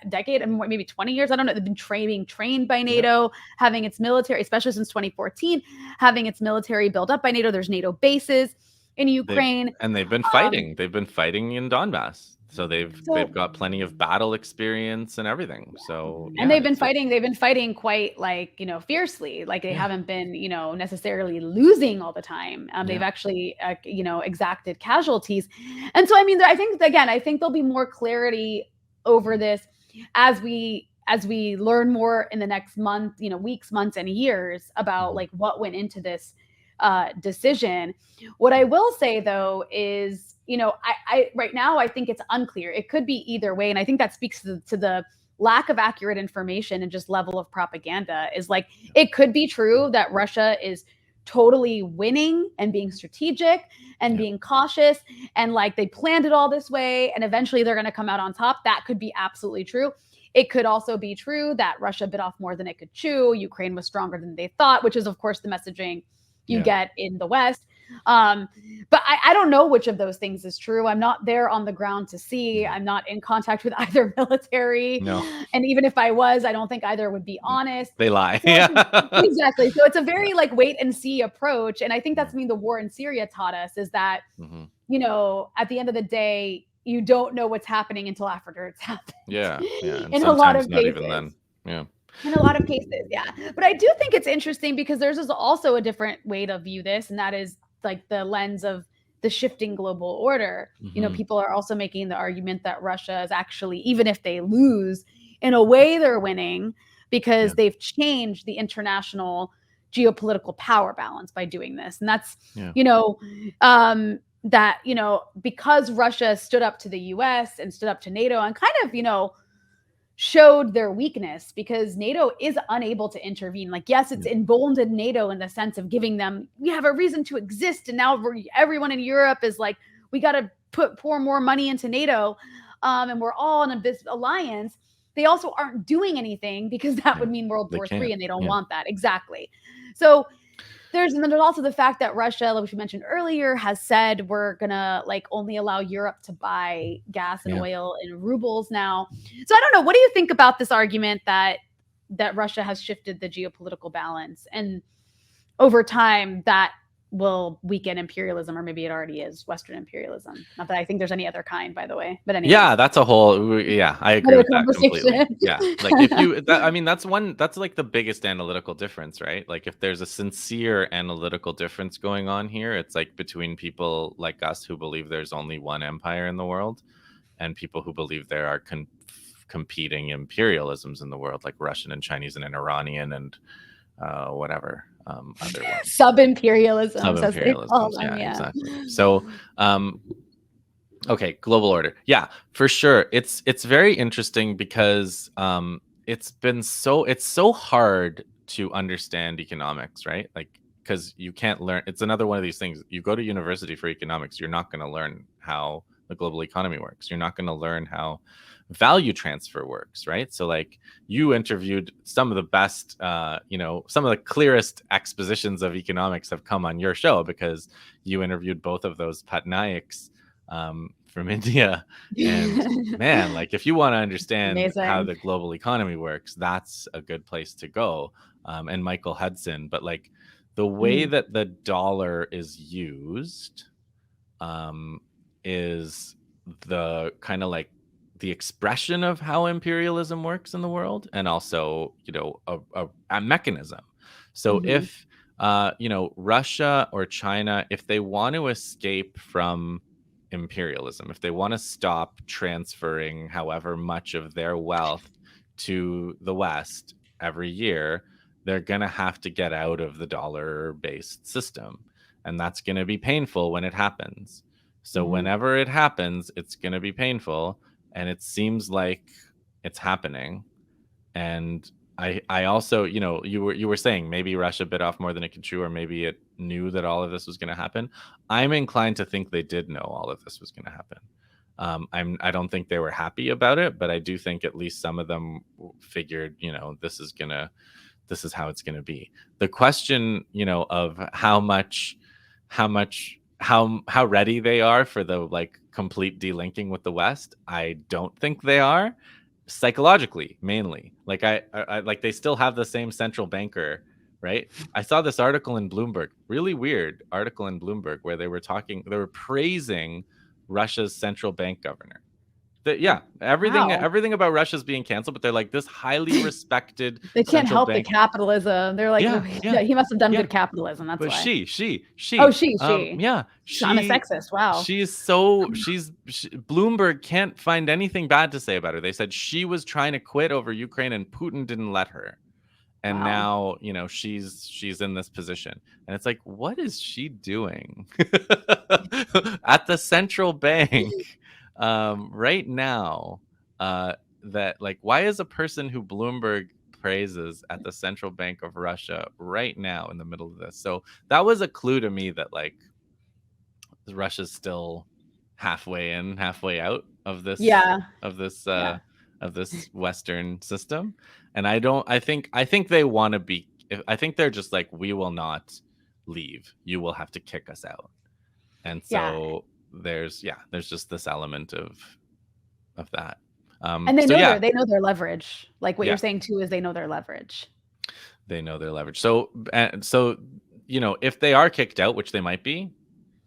decade and maybe 20 years. I don't know. They've been being trained by NATO, having its military, especially since 2014, having its military built up by NATO. There's NATO bases in Ukraine, and they've been fighting. They've been fighting in Donbass. So they've got plenty of battle experience and everything. So and they've been fighting quite, like, you know, fiercely. Like they haven't been, you know, necessarily losing all the time. They've actually you know, exacted casualties. And so I mean, I think there'll be more clarity over this as we learn more in the next month, you know, weeks, months, and years about like what went into this decision. What I will say though is, you know, I right now I think it's unclear. It could be either way, and I think that speaks to the lack of accurate information and just level of propaganda. Is like, it could be true that Russia is totally winning and being strategic and being cautious, and like they planned it all this way, and eventually they're going to come out on top. That could be absolutely true. It could also be true that Russia bit off more than it could chew. Ukraine was stronger than they thought, which is of course the messaging you get in the West. But I don't know which of those things is true. I'm not there on the ground to see. I'm not in contact with either military. No. And even if I was, I don't think either would be honest. They lie. So exactly. So it's a very like wait and see approach. And I think that's something the war in Syria taught us, is that, you know, at the end of the day, you don't know what's happening until after it's happened. Yeah. And in a lot of not cases. even then. Yeah. In a lot of cases, yeah. But I do think it's interesting because there's also a different way to view this, and that is like the lens of the shifting global order. You know, people are also making the argument that Russia is actually, even if they lose, in a way they're winning because they've changed the international geopolitical power balance by doing this. And that's, you know, that, you know, because Russia stood up to the US and stood up to NATO and kind of, you know, showed their weakness, because NATO is unable to intervene. Like, yes, it's emboldened NATO in the sense of giving them, we have a reason to exist. And now everyone in Europe is like, we got to pour more money into NATO. And we're all in this alliance. They also aren't doing anything because that would mean World War III, and they don't want that. Exactly. So there's also the fact that Russia, which we mentioned earlier, has said we're gonna like only allow Europe to buy gas and oil in rubles now. So I don't know. What do you think about this argument that Russia has shifted the geopolitical balance, and over time that will weaken imperialism, or maybe it already is Western imperialism? Not that I think there's any other kind, by the way. But anyway. Yeah, that's a whole. Yeah, I agree with that completely. Yeah, like if you, I mean, that's like the biggest analytical difference, right? Like if there's a sincere analytical difference going on here, it's like between people like us who believe there's only one empire in the world, and people who believe there are competing imperialisms in the world, like Russian and Chinese and an Iranian and whatever. Other ones. Sub-imperialism, yeah, exactly. So okay, global order. Yeah, for sure. It's very interesting because it's so hard to understand economics, right? Like, because you can't learn. It's another one of these things. You go to university for economics, you're not going to learn how the global economy works. You're not going to learn how value transfer works, right? So like you interviewed some of the best, you know, some of the clearest expositions of economics have come on your show because you interviewed both of those Patnaiks from India. And man, like if you want to understand how the global economy works, that's a good place to go. And Michael Hudson, but like the way that the dollar is used is the kind of like the expression of how imperialism works in the world, and also, you know, a mechanism. So if, you know, Russia or China, if they want to escape from imperialism, if they want to stop transferring however much of their wealth to the West every year, they're going to have to get out of the dollar-based system. and that's going to be painful when it happens. So Mhm. whenever it happens, it's going to be painful, and it seems like it's happening. And I also, you were saying maybe Russia bit off more than it could chew, or maybe it knew that all of this was going to happen. I'm inclined to think they did know all of this was going to happen. I don't think they were happy about it, but I do think at least some of them figured, this is how it's going to be. The question, of how ready they are for the like complete delinking with the West, I don't think they are, psychologically mainly. Like I like they still have the same central banker, right? I saw this article in Bloomberg, really weird article in Bloomberg, where they were praising Russia's central bank governor. Everything Wow. everything about Russia's being canceled, but they're like this highly respected They can't central help the bank. capitalism. They're like, Yeah, yeah, he must have done yeah. good capitalism. That's But why. she, Oh, she. yeah, I'm a sexist. Wow. Bloomberg can't find anything bad to say about her. They said she was trying to quit over Ukraine and Putin didn't let her. And Wow. now, she's in this position. And it's like, what is she doing at the central bank right now? That like, why is a person who Bloomberg praises at the central bank of Russia right now in the middle of this? So that was a clue to me that like Russia's still halfway in, halfway out of this Yeah. of this Yeah. of this Western system. And I think they want to be. I think they're just like, we will not leave. You will have to kick us out. And Yeah. so there's just this element of that. And they so know yeah, they know their leverage. Like what yeah, you're saying too is they know their leverage. they know their leverage. So if they are kicked out, which they might be,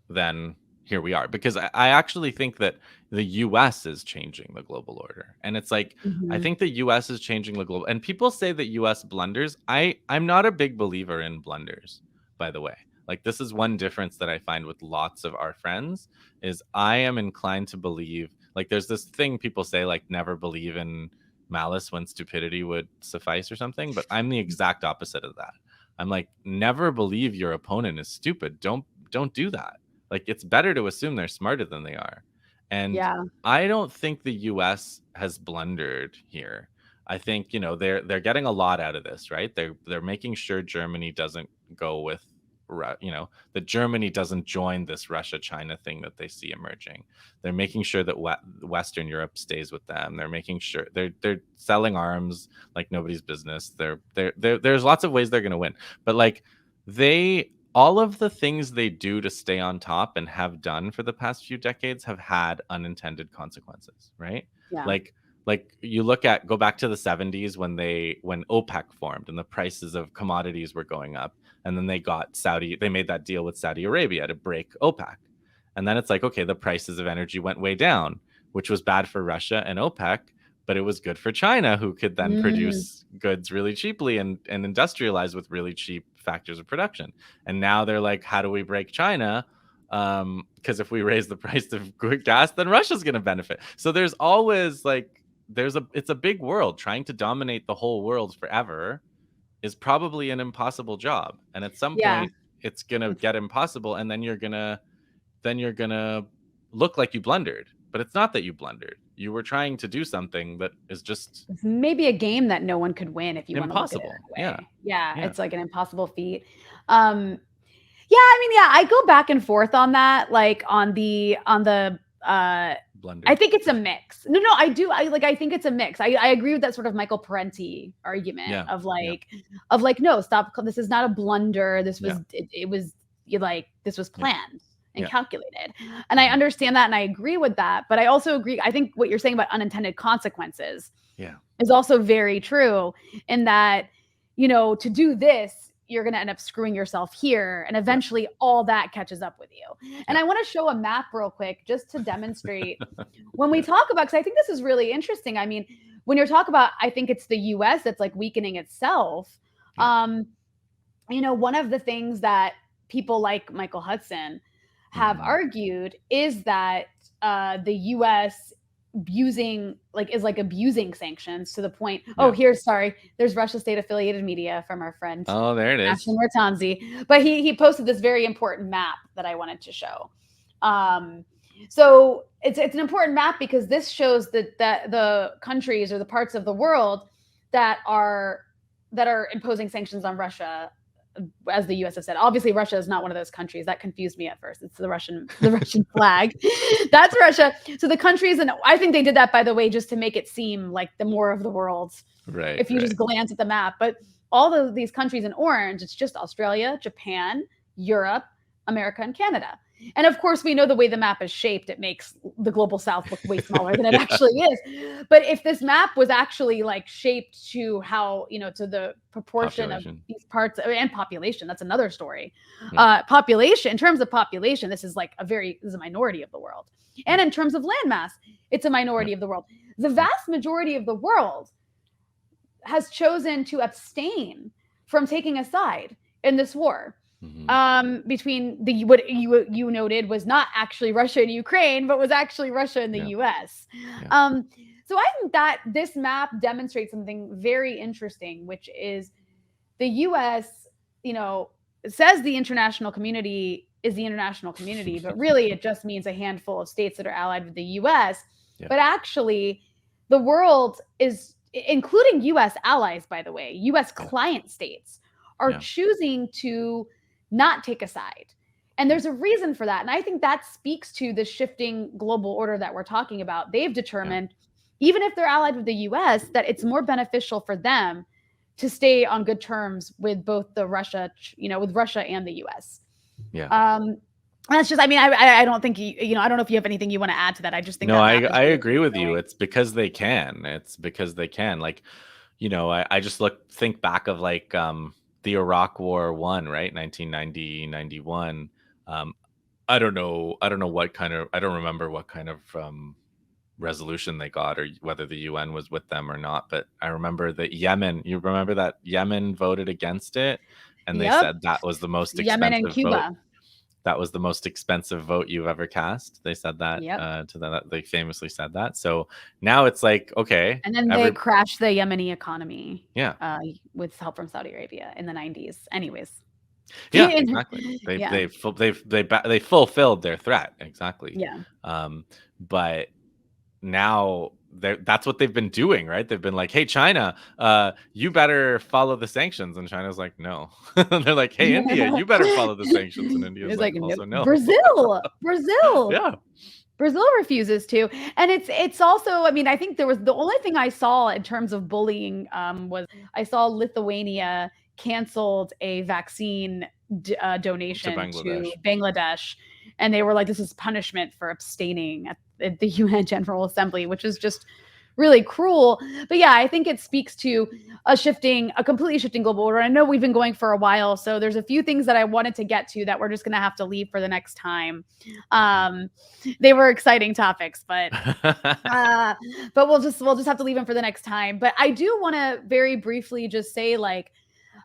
then here we are. Because I actually think that the US is changing the global order. And it's like, I Mhm. think the US is changing the global, and people say that US blunders. I'm not a big believer in blunders, by the way. Like, this is one difference that I find with lots of our friends, is I am inclined to believe, like, there's this thing people say, like, never believe in malice when stupidity would suffice or something, but I'm the exact opposite of that. I'm like, never believe your opponent is stupid. Don't do that. Like, it's better to assume they're smarter than they are. And Yeah. I don't think the US has blundered here. I think, they're getting a lot out of this, right? They're making sure Germany doesn't go with that Germany doesn't join this Russia-China thing that they see emerging. They're making sure that Western Europe stays with them. They're making sure they're selling arms like nobody's business. There's lots of ways they're going to win. But like, all of the things they do to stay on top and have done for the past few decades have had unintended consequences, right? Yeah. Like you go back to the 70s when OPEC formed and the prices of commodities were going up, and then they made that deal with Saudi Arabia to break OPEC. And then it's like, okay, the prices of energy went way down, which was bad for Russia and OPEC, but it was good for China, who could then produce goods really cheaply and industrialize with really cheap factors of production. And now they're like, how do we break China? Because if we raise the price of gas, then Russia's going to benefit. So there's always like, it's a big world. Trying to dominate the whole world forever is probably an impossible job. And at some Yeah. point it's going to get impossible. And then you're going to look like you blundered, but it's not that you blundered. You were trying to do something that is just It's maybe a game that no one could win if you want to look at it impossible. that way. Yeah. It's like an impossible feat. I go back and forth on that. Like on the Blundered. I think it's a mix. No, I do. I think it's a mix. I agree with that sort of Michael Parenti argument of no, stop. This is not a blunder. This was it was this was planned and calculated. And I understand that and I agree with that. But I also agree. I think what you're saying about unintended consequences is also very true, in that, to do this, you're going to end up screwing yourself here. And eventually all that catches up with you. And I want to show a map real quick just to demonstrate when we talk about, because I think this is really interesting. I mean, when you're talking about, I think it's the US that's like weakening itself. One of the things that people like Michael Hudson have argued is that the US abusing sanctions to the point. Oh, there's Russia state affiliated media from our friend. Oh, there it is. Ashton Mortanzi. But he posted this very important map that I wanted to show. So it's an important map because this shows that the countries or the parts of the world that are imposing sanctions on Russia, as the US has said. Obviously, Russia is not one of those countries. That confused me at first. It's the Russian flag. That's Russia. So the countries, and I think they did that, by the way, just to make it seem like the more of the world. Right. If you just glance at the map. But all of these countries in orange, it's just Australia, Japan, Europe, America, and Canada. And of course, we know the way the map is shaped, it makes the global south look way smaller than it actually is. But if this map was actually like shaped to how, to the proportion of these parts and population, that's another story. Population, in terms of population, this is a minority of the world. And in terms of landmass, it's a minority of the world. The vast majority of the world has chosen to abstain from taking a side in this war. Between what you noted was not actually Russia and Ukraine, but was actually Russia and the US. So I think that this map demonstrates something very interesting, which is the US, says the international community is the international community, but really it just means a handful of states that are allied with the US. But actually, the world is, including US allies, by the way, US client states are choosing to not take a side. And there's a reason for that. And I think that speaks to the shifting global order that we're talking about. They've determined, even if they're allied with the US, that it's more beneficial for them to stay on good terms with both with Russia and the US. That's just, I don't think, I don't know if you have anything you want to add to that. I just think I agree with you. It's because they can. Like, I just think back of the Iraq War 1, right? 1990, 91. I don't remember what kind of resolution they got or whether the UN was with them or not. But I remember that you remember that Yemen voted against it. And they said that was the most expensive Yemen and Cuba. vote. That was the most expensive vote you've ever cast. They said that to them. They famously said that. So now it's like, okay. And then they crashed the Yemeni economy. Yeah. With help from Saudi Arabia in the 90s. Anyways. Yeah, exactly. They fulfilled their threat. Exactly. Yeah. But now that's what they've been doing, right? They've been like, hey, China, you better follow the sanctions. And China's like, no. They're like, hey, India, you better follow the sanctions. And India's like, also no. Brazil. Yeah. Brazil refuses to. And it's also, I think there was the only thing I saw in terms of bullying was I saw Lithuania canceled a vaccine donation to Bangladesh. And they were like, this is punishment for abstaining at the UN General Assembly, which is just really cruel. But yeah, I think it speaks to a completely shifting global order. I know we've been going for a while, so there's a few things that I wanted to get to that we're just going to have to leave for the next time. They were exciting topics, but we'll just have to leave them for the next time. But I do want to very briefly just say,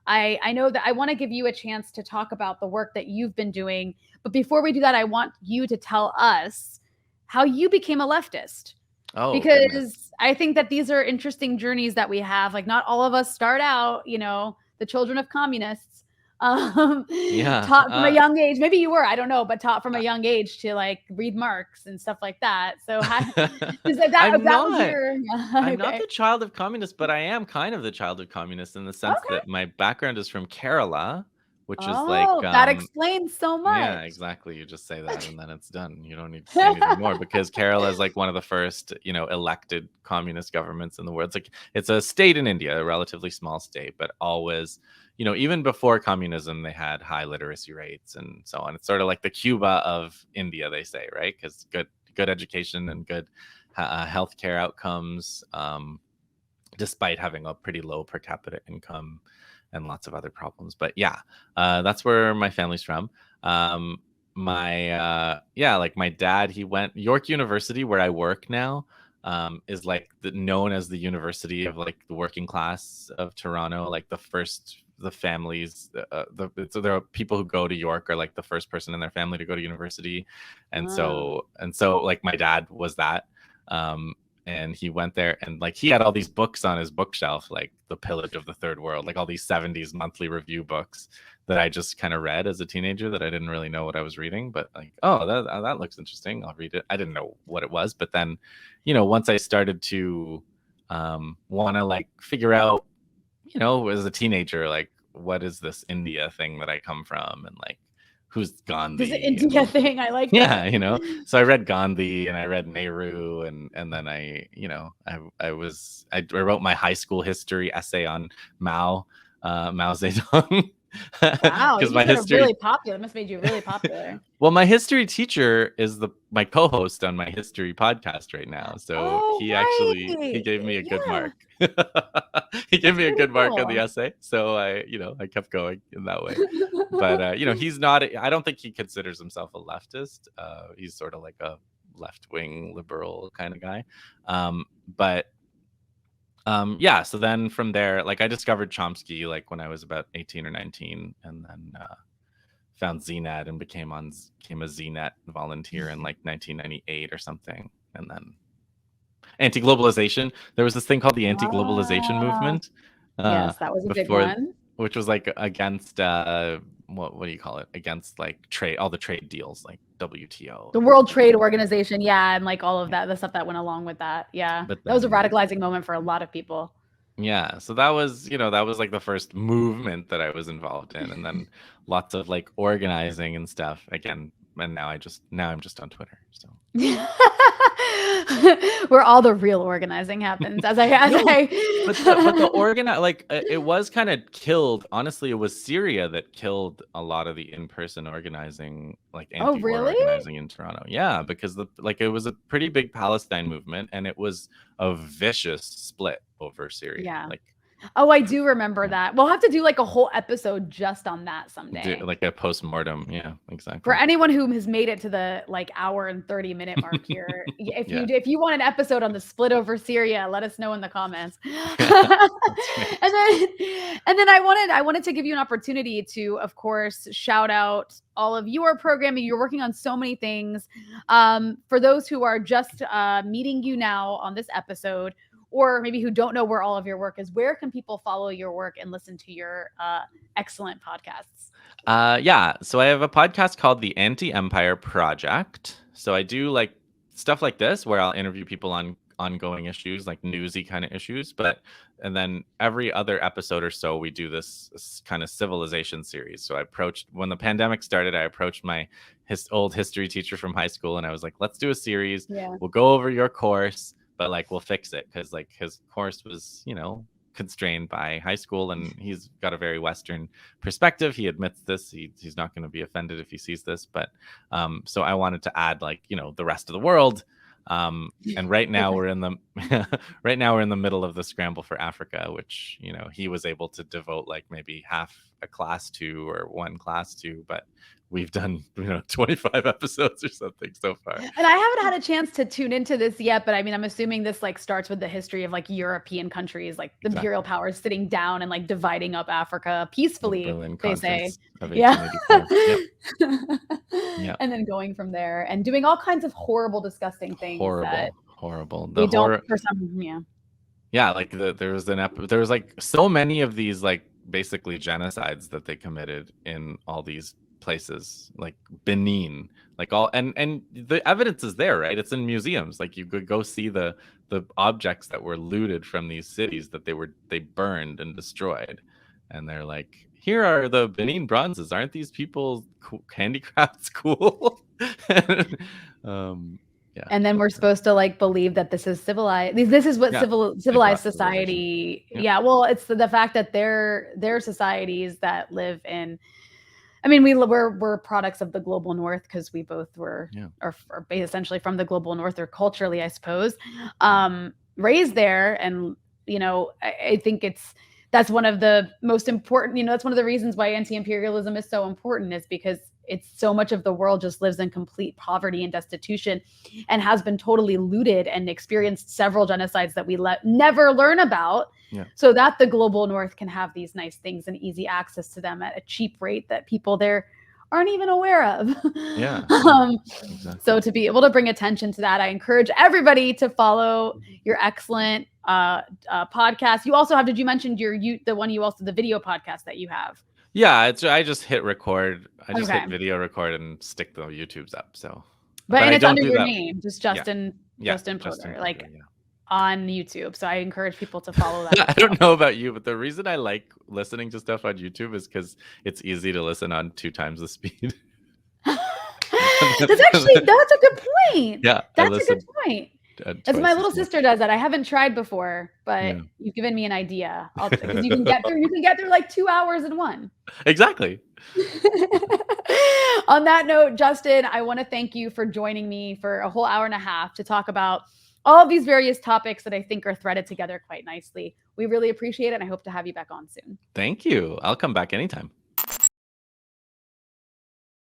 I know that I want to give you a chance to talk about the work that you've been doing. But before we do that, I want you to tell us how you became a leftist. Because goodness. I think that these are interesting journeys that we have. Not all of us start out, the children of communists, taught from a young age. Maybe you were, I don't know, but taught from a young age to read Marx and stuff like that. So I'm not the child of communists, but I am kind of the child of communists in the sense that my background is from Kerala, which is that explains so much. Yeah, exactly. You just say that and then it's done. You don't need to say anything more because Kerala is one of the first, elected communist governments in the world. It's a state in India, a relatively small state, but always, even before communism, they had high literacy rates and so on. It's sort of like the Cuba of India, they say, right? Because good education and good healthcare outcomes, despite having a pretty low per capita income and lots of other problems. But that's where my family's from. My dad, he went York University, where I work now, is known as the university of the working class of Toronto. The families, so there are people who go to York are the first person in their family to go to university, and so my dad was that. And he went there, and like he had all these books on his bookshelf, like The Pillage of the Third World, like all these 70s monthly review books that I just kind of read as a teenager that I didn't really know what I was reading, but like, oh, that looks interesting, I'll read it. I didn't know what it was, but then, once I started to want to like figure out, as a teenager, like, what is this India thing that I come from, and like, who's Gandhi? This India thing, I like that. Yeah, so I read Gandhi and I read Nehru, and then I wrote my high school history essay on Mao Zedong. Wow, because you my guys are history really popular. It must have made you really popular. well, my history teacher is my co-host on my history podcast right now, so Oh, he right. gave me a good Yeah. mark. He gave me a Pretty good mark on cool. the essay, so I kept going in that way. But he's not, I don't think he considers himself a leftist. He's sort of like a left-wing liberal kind of guy. But yeah, so then from there, like, I discovered Chomsky like when I was about 18 or 19, and then found ZNet and became a ZNet volunteer in like 1998 or something. And then anti-globalization, there was this thing called the anti-globalization movement. Yes, that was a big before, one. which was like against what do you call it? Against like all the trade deals, like WTO, The World Trade Organization, yeah, and like all of that, the stuff that went along with that. Yeah. But That was a then- radicalizing moment for a lot of people. Yeah, so that was like the first movement that I was involved in, and then lots of like organizing and stuff again. And now I'm just on Twitter. So where all the real organizing happens, but the like it was kind of killed. Honestly, it was Syria that killed a lot of the in-person organizing, like anti-war really? organizing in Toronto. Yeah, because it was a pretty big Palestine movement, and it was a vicious split over Syria. Yeah. Like, oh, I do remember that. We'll have to do like a whole episode just on that someday. like a post-mortem. Yeah, exactly. For anyone who has made it to the like hour and 30-minute mark here, if you want an episode on the split over Syria, let us know in the comments. Right. and then I wanted to give you an opportunity to, of course, shout out all of your programming. You're working on so many things. For those who are just meeting you now on this episode, or maybe who don't know where all of your work is, where can people follow your work and listen to your excellent podcasts? Yeah, so I have a podcast called the Anti-Empire Project. So I do like stuff like this where I'll interview people on ongoing issues, like newsy kind of issues, and then every other episode or so we do this kind of civilization series. So when the pandemic started, I approached my old history teacher from high school, and I was like, let's do a series. Yeah. We'll go over your course, but like we'll fix it, because like his course was constrained by high school, and he's got a very Western perspective. He admits this. He's not going to be offended if he sees this, but so I wanted to add like the rest of the world, and right now we're in the middle of the scramble for Africa, which he was able to devote like maybe half a class to, or one class to, but we've done 25 episodes or something so far. And I haven't had a chance to tune into this yet, but I mean, I'm assuming this like starts with the history of like European countries, like the imperial powers sitting down and like dividing up Africa peacefully, they say. Yeah. Yep. And then going from there and doing all kinds of horrible, disgusting things. Horrible. We don't for some, Yeah, like there was like so many of these like basically genocides that they committed in all these places, like Benin, like all, and the evidence is there, right? It's in museums. Like you could go see the objects that were looted from these cities that they burned and destroyed, and they're like, here are the Benin bronzes. Aren't these people's handicrafts cool? Yeah. And then we're supposed to like believe that this is civilized. This is what civilized society. Yeah. Well, it's the fact that they're societies that live in. I mean, we're products of the global north, because we both were are essentially from the global north, or culturally, I suppose, raised there. And I think that's one of the most important. That's one of the reasons why anti-imperialism is so important, is because it's so much of the world just lives in complete poverty and destitution, and has been totally looted and experienced several genocides that we never learn about. Yeah. So that the global north can have these nice things and easy access to them at a cheap rate that people there aren't even aware of. Yeah, exactly. So to be able to bring attention to that, I encourage everybody to follow your excellent podcast. You also have, did you mention the one you also, the video podcast that you have? Yeah, I just hit record. I just Okay. hit video record and stick the YouTubes up. So, But and I it's don't under do your that. name, just Justin Justin Podur, Podur, like yeah. on YouTube. So I encourage people to follow that. I don't know about you, but the reason I like listening to stuff on YouTube is because it's easy to listen on 2 times the speed. That's a good point. Yeah, That's a good point. As my little sister sister does that. I haven't tried before, but Yeah. you've given me an idea. Because you can get through like 2 hours in one. Exactly. On that note, Justin, I want to thank you for joining me for a whole hour and a half to talk about all of these various topics that I think are threaded together quite nicely. We really appreciate it, and I hope to have you back on soon. Thank you. I'll come back anytime.